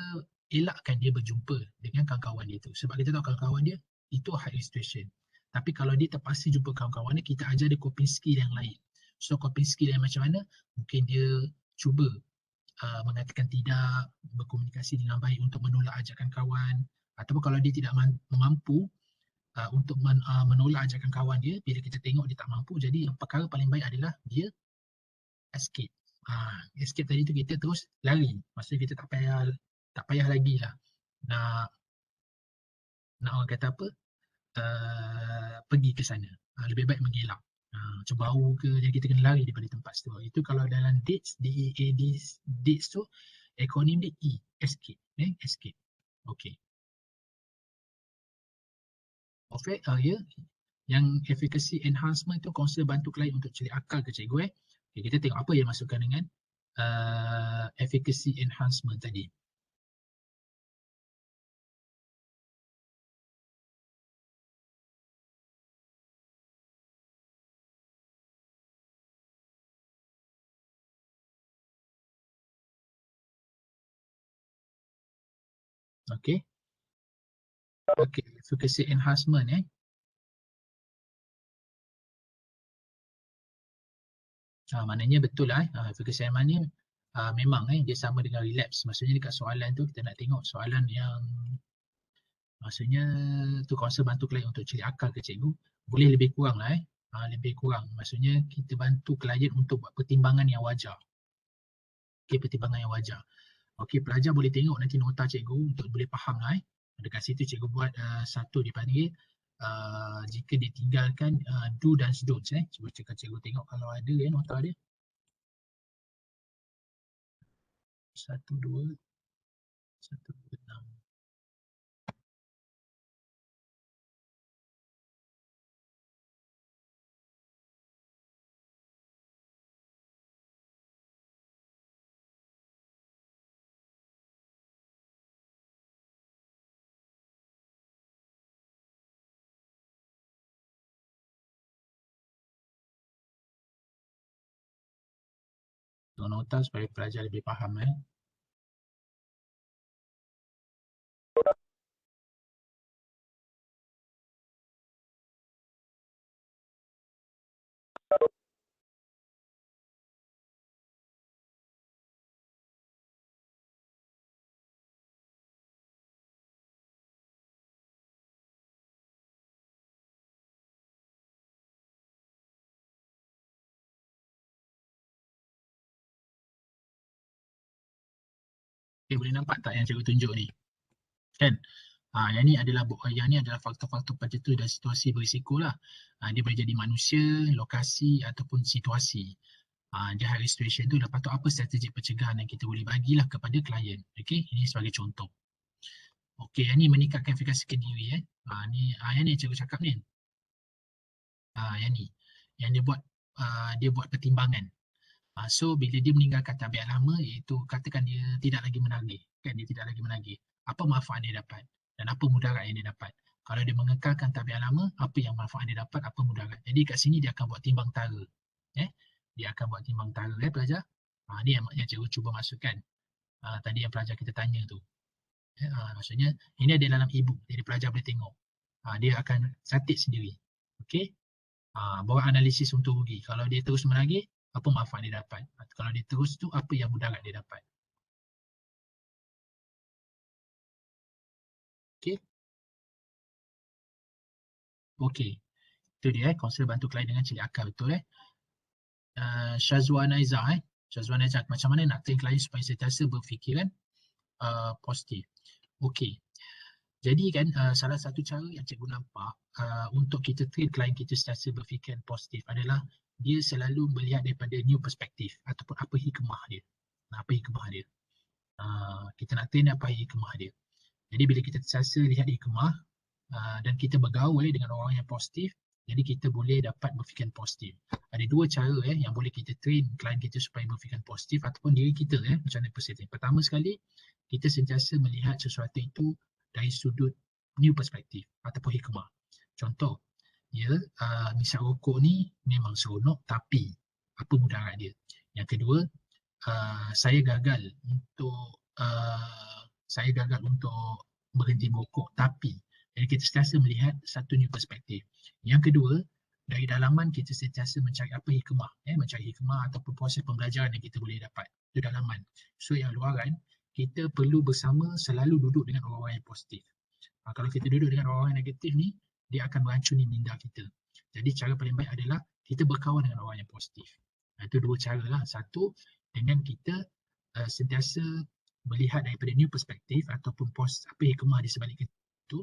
elakkan dia berjumpa dengan kawan-kawan dia tu. Sebab kita tahu kawan-kawan dia itu high risk situation. Tapi kalau dia terpaksa jumpa kawan-kawan dia, kita ajar dia coping skill yang lain. So coping skill yang macam mana? Mungkin dia cuba mengatakan tidak, berkomunikasi dengan baik untuk menolak ajakan kawan. Ataupun kalau dia tidak mampu untuk menolak ajakan kawan dia, bila kita tengok dia tak mampu, jadi yang perkara paling baik adalah dia escape. Escape tadi tu kita terus lari. Maksudnya kita tak payah lagi lah nak orang kata apa, pergi ke sana. Lebih baik mengelak. Macam bau ke, jadi kita kena lari daripada tempat situ. Itu kalau dalam dates, dates tu, akronim dia E, escape. Escape. Okay. Okay, yang efficacy enhancement tu consider bantu klien untuk cari akal ke cikgu Okay, kita tengok apa yang masukkan dengan efficacy enhancement tadi. Okay. Okay, efficacy enhancement maknanya betul lah efficacy enhancement ni memang dia sama dengan relapse. Maksudnya dekat soalan tu kita nak tengok soalan yang maksudnya tu kuasa bantu klien untuk cari akal ke cikgu, boleh lebih kurang lah lebih kurang. Maksudnya kita bantu klien untuk buat pertimbangan yang wajar. Okay, pertimbangan yang wajar. Okay, pelajar boleh tengok nanti nota cikgu untuk boleh faham lah dekat situ cikgu buat satu dipanggil jika ditinggalkan do dan don'ts cuba cikgu tengok kalau ada nota dia. 1, 2, 1, 2, 6. Nota supaya pelajar lebih faham Okay, boleh nampak tak yang cikgu tunjuk ni? Kan? Yang ni adalah faktor-faktor pencetus dan situasi berisiko lah. Dia boleh jadi manusia, lokasi ataupun situasi. Dia high risk situation tu, lepas tu apa strategi pencegahan yang kita boleh bagilah kepada klien. Okay, ini sebagai contoh. Okay, yang ni meningkatkan efikasi kendiri yang ni cikgu cakap ni. Yang ni. Yang dia buat pertimbangan. So bila dia meninggalkan tabiat lama, iaitu katakan dia tidak lagi menagih, kan dia tidak lagi menagih. Apa manfaat dia dapat dan apa mudarat yang dia dapat? Kalau dia mengekalkan tabiat lama, apa yang manfaat dia dapat, apa mudarat. Jadi kat sini dia akan buat timbang tara. Dia akan buat timbang tara pelajar. Ni yang cikgu cuba masukkan. Tadi yang pelajar kita tanya tu. Maksudnya ini ada dalam e-book, jadi pelajar boleh tengok. Dia akan catat sendiri. Okey. Buat analisis untung rugi. Kalau dia terus menagih, apa manfaat dia dapat? Kalau dia terus tu, apa yang mudarat dia dapat? Okey. Okey. Itu dia kaunselor bantu klien dengan cari akal, betul Syazwan Aizah Syazwan Aizah, macam mana nak train klien supaya sentiasa berfikiran positif. Okey. Jadi kan salah satu cara yang cikgu nampak untuk kita train klien kita sentiasa berfikiran positif adalah dia selalu melihat daripada new perspektif ataupun apa hikmah dia. Apa hikmah dia. Kita nak train apa hikmah dia. Jadi bila kita sentiasa lihat hikmah dan kita bergaul dengan orang yang positif, jadi kita boleh dapat berfikiran positif. Ada dua cara yang boleh kita train klien kita supaya berfikiran positif ataupun diri kita macam mana positif. Pertama sekali, kita sentiasa melihat sesuatu itu dari sudut new perspektif ataupun hikmah. Contoh, misal rokok ni memang seronok tapi apa mudarat dia. Yang kedua, saya gagal untuk berhenti merokok tapi, jadi kita sentiasa melihat satu new perspektif. Yang kedua, dari dalaman kita sentiasa mencari apa hikmah, mencari hikmah ataupun proses pembelajaran yang kita boleh dapat. Itu dalaman. So yang luaran, kita perlu bersama selalu duduk dengan orang-orang yang positif. Kalau kita duduk dengan orang-orang yang negatif ni, dia akan meracuni minda kita. Jadi cara paling baik adalah kita berkawan dengan orang yang positif. Itu dua cara lah. Satu, dengan kita sentiasa melihat daripada new perspektif ataupun apa hikmah di sebalik itu.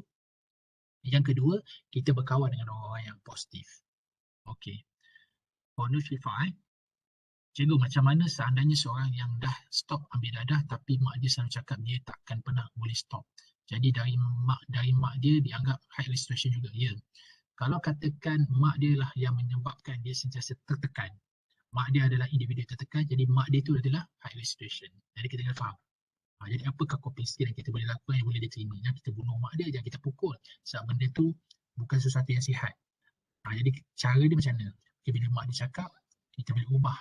Yang kedua, kita berkawan dengan orang-orang yang positif. Okey. Bonus Syifa cikgu, macam mana seandainya seorang yang dah stop ambil dadah tapi mak dia selalu cakap dia takkan pernah boleh stop. Jadi dari mak dia dianggap high risk situation juga. Ya. Kalau katakan mak dia lah yang menyebabkan dia sentiasa tertekan. Mak dia adalah individu tertekan, jadi mak dia tu adalah high risk situation. Jadi kita kena faham. Jadi apakah coping skill yang kita boleh lakukan yang boleh diterima? Jangan kita bunuh mak dia, jangan kita pukul. Sebab benda tu bukan sesuatu yang sihat. Jadi cara dia macam mana? Okay, bila mak dia cakap, kita boleh ubah.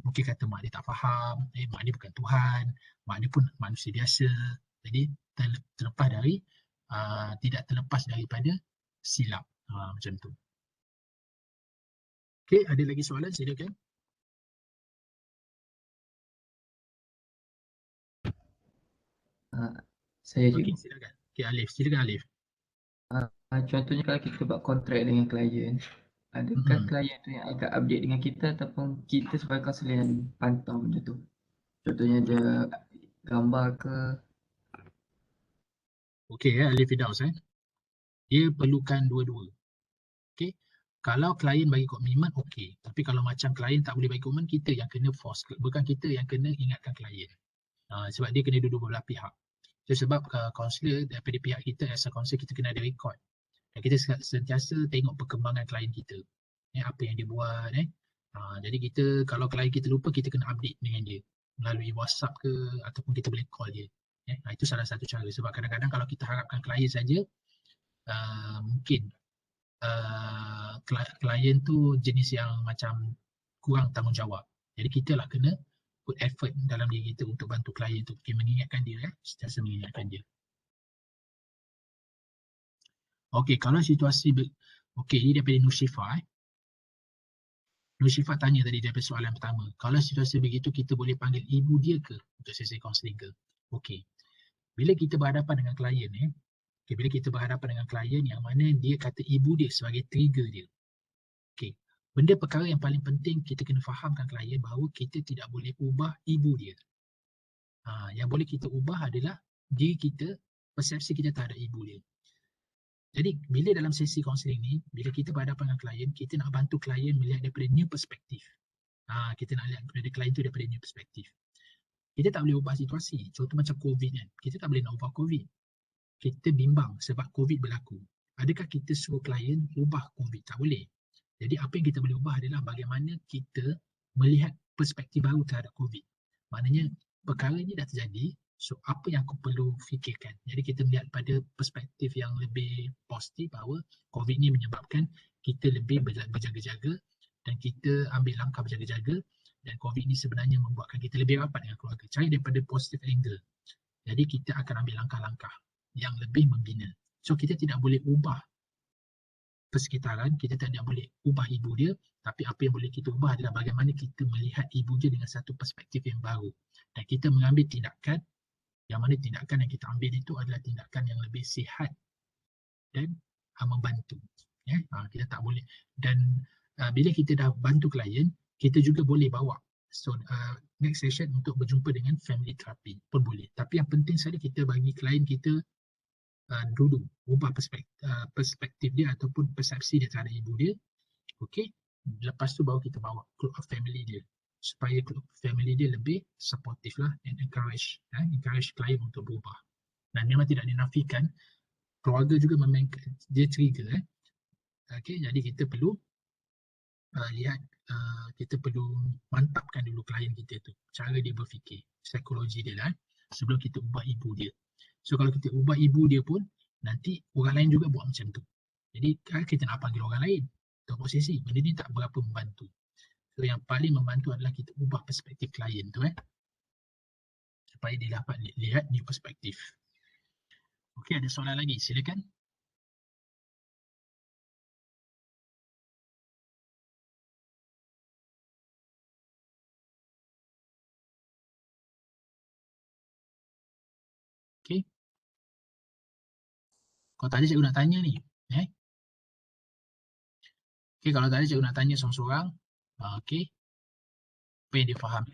Mungkin kata mak dia tak faham, mak dia bukan Tuhan, mak dia pun manusia biasa. Jadi terlepas dari, tidak terlepas daripada silap. Macam tu. Okay, ada lagi soalan? Silakan. Saya Okey, silakan. Okey, Alif. Silakan Alif. Contohnya kalau kita buat kontrak dengan klien, adakah klien tu yang akan update dengan kita ataupun kita sebagai kaunselor yang pantau benda tu? Contohnya dia gambar ke? Okey, Alif Firdaus. Dia perlukan dua-dua. Okey. Kalau klien bagi komitmen, okey. Tapi kalau macam klien tak boleh bagi komitmen, kita yang kena force. Bukan kita yang kena ingatkan klien. Sebab dia kena duduk beberapa pihak. So, sebab kaunselor daripada pihak kita, as a kaunselor, kita kena ada rekod. Dan kita sentiasa tengok perkembangan klien kita. Apa yang dia buat. Jadi kita, kalau klien kita lupa, kita kena update dengan dia. Melalui WhatsApp ke, ataupun kita boleh call dia. Itu salah satu cara. Sebab kadang-kadang kalau kita harapkan klien saja, mungkin klien tu jenis yang macam kurang tanggungjawab. Jadi kita lah kena put effort dalam diri kita untuk bantu klien tu. Okay, mengingatkan dia, sentiasa mengingatkan dia. Okey, kalau situasi ini daripada Nushifa. Nushifa tanya tadi daripada soalan pertama. Kalau situasi begitu, kita boleh panggil ibu dia ke untuk sesi kaunseling ke? Okey. Bila kita berhadapan dengan klien bila kita berhadapan dengan klien yang mana dia kata ibu dia sebagai trigger dia. Okey. Benda perkara yang paling penting kita kena fahamkan klien bahawa kita tidak boleh ubah ibu dia. Yang boleh kita ubah adalah diri kita, persepsi kita terhadap ibu dia. Jadi bila dalam sesi kaunseling ni, bila kita berhadapan dengan klien, kita nak bantu klien melihat daripada new perspektif. Kita nak lihat daripada klien tu daripada new perspektif. Kita tak boleh ubah situasi. Contoh macam COVID kan. Kita tak boleh nak ubah COVID. Kita bimbang sebab COVID berlaku. Adakah kita suruh klien ubah COVID? Tak boleh. Jadi apa yang kita boleh ubah adalah bagaimana kita melihat perspektif baru terhadap COVID. Maknanya perkara ini dah terjadi, So apa yang aku perlu fikirkan? Jadi kita melihat pada perspektif yang lebih positif bahawa COVID ni menyebabkan kita lebih berjaga-jaga dan kita ambil langkah berjaga-jaga, dan COVID ni sebenarnya membuatkan kita lebih rapat dengan keluarga. Cari daripada positive angle. Jadi kita akan ambil langkah-langkah yang lebih membina. So kita tidak boleh ubah persekitaran, kita tidak boleh ubah ibu dia, tapi apa yang boleh kita ubah adalah bagaimana kita melihat ibu dia dengan satu perspektif yang baru. Dan kita mengambil tindakan, yang mana tindakan yang kita ambil itu adalah tindakan yang lebih sihat dan membantu. Ya, kita tak boleh. Dan bila kita dah bantu klien, kita juga boleh bawa next session untuk berjumpa dengan family therapy pun boleh. Tapi yang penting sekali kita bagi klien kita dulu ubah perspektif dia ataupun persepsi dia terhadap ibu dia. Okey, lepas tu baru kita bawa group of family dia supaya group family dia lebih supportive lah, and encourage klien untuk berubah. Dan memang tidak dinafikan keluarga juga memainkan dia trigger. Okey, jadi kita perlu lihat, kita perlu mantapkan dulu klien kita tu, cara dia berfikir, psikologi dia lah, sebelum kita ubah ibu dia. So kalau kita ubah ibu dia pun, nanti orang lain juga buat macam tu. Jadi kan kita nak panggil orang lain untuk posisi, benda ni tak berapa membantu. So yang paling membantu adalah kita ubah perspektif klien tu, supaya dia dapat lihat new perspektif. Okey, ada soalan lagi? Silakan. Okey. Kalau tak ada, cikgu nak tanya ni. Okey, kalau tak ada, cikgu nak tanya seorang-seorang. Okey. Apa yang dia faham?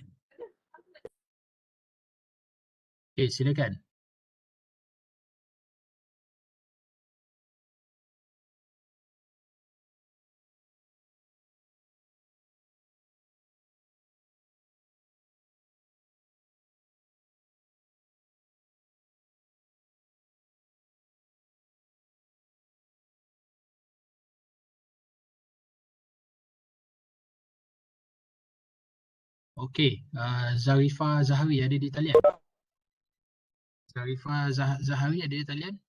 Okey, silakan. Okey, Zarifah Zahari ada di talian? Zarifah Zahari ada di talian?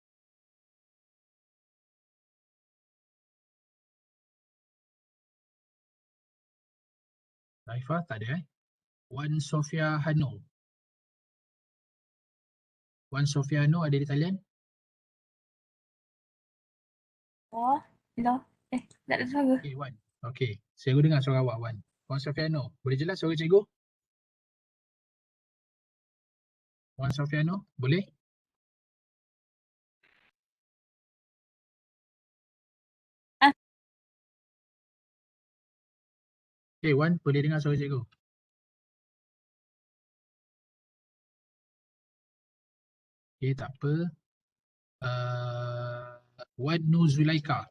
Zarifah tak ada. Wan Sofia Hano. Wan Sofia Hano ada di talian? Oh, hello. Tak ada suara. Okey, Wan. Okey, cikgu dengar suara awak, Wan. Wan Sofia Hano, boleh jelas suara cikgu? Wan Sofia Hano, boleh? Ah. Okey, Wan, boleh dengar suara cikgu? Okey, tak apa. Wan Nur Zulaika.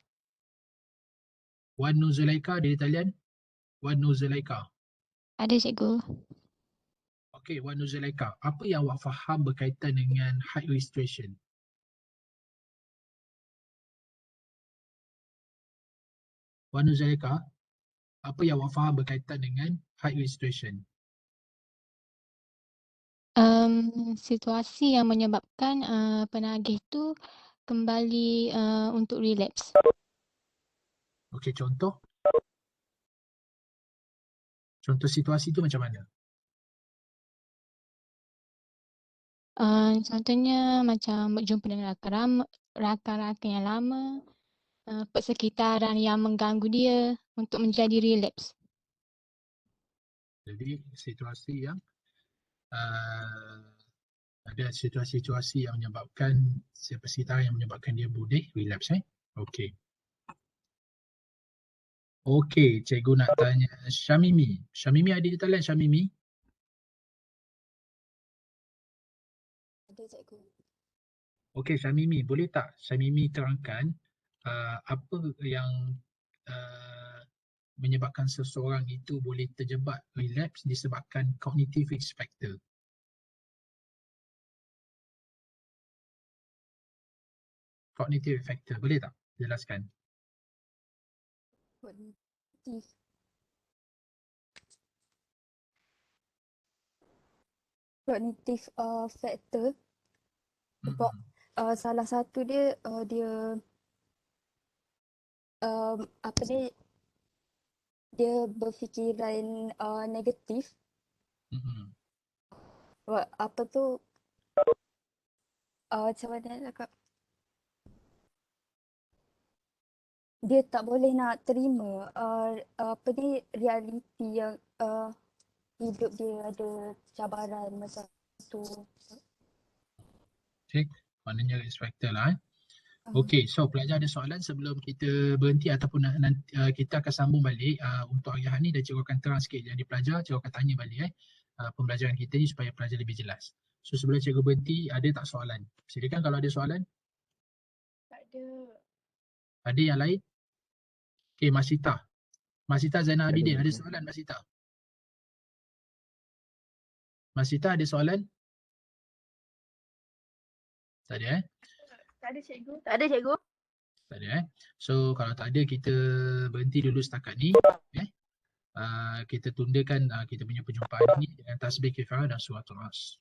Wan Nur Zulaika ada di talian? Wan Nur Zulaika. Ada cikgu. Okey, Wan Nur Zulaika, apa yang awak faham berkaitan dengan height restriction? Wan Nur Zulaika, apa yang awak faham berkaitan dengan height restriction? Situasi yang menyebabkan penagih tu kembali untuk relapse. Okey, contoh? Contoh situasi tu macam mana? Contohnya macam berjumpa dengan rakan-rakan yang lama, persekitaran yang mengganggu dia untuk menjadi relapse. Jadi situasi yang ada situasi-situasi yang menyebabkan persekitaran yang menyebabkan dia boleh relapse. Okey. Okey, cikgu nak tanya Syamimi. Syamimi ada di talian, Syamimi? Ada cikgu. Okey, Syamimi, boleh tak Syamimi terangkan apa yang menyebabkan seseorang itu boleh terjebak relapse disebabkan cognitive risk factor? Cognitive factor, boleh tak jelaskan? Kognitif. cognitive factor. Sebab salah satu dia dia apa ni, dia berfikiran negatif. Apa tu, macam mana nak cakap, dia tak boleh nak terima apa ni, realiti yang hidup dia ada cabaran macam tu. Okay, maknanya risk factor lah. Okey, so pelajar ada soalan sebelum kita berhenti ataupun nanti kita akan sambung balik untuk hari ni, dan cikgu akan terang sikit. Jadi pelajar, cikgu akan tanya balik pembelajaran kita ni supaya pelajar lebih jelas. So sebelum cikgu berhenti, ada tak soalan? Silakan kalau ada soalan. Tak ada. Ada yang lain? Okey, Masita. Masita Zainal Abidin, ada soalan Masita? Masita ada soalan? Tak ada Tak ada cikgu. Tak ada cikgu. Tak ada So kalau tak ada, kita berhenti dulu setakat ni. Kita tundakan kita punya perjumpaan ini dengan tasbih kifayah dan suratul As.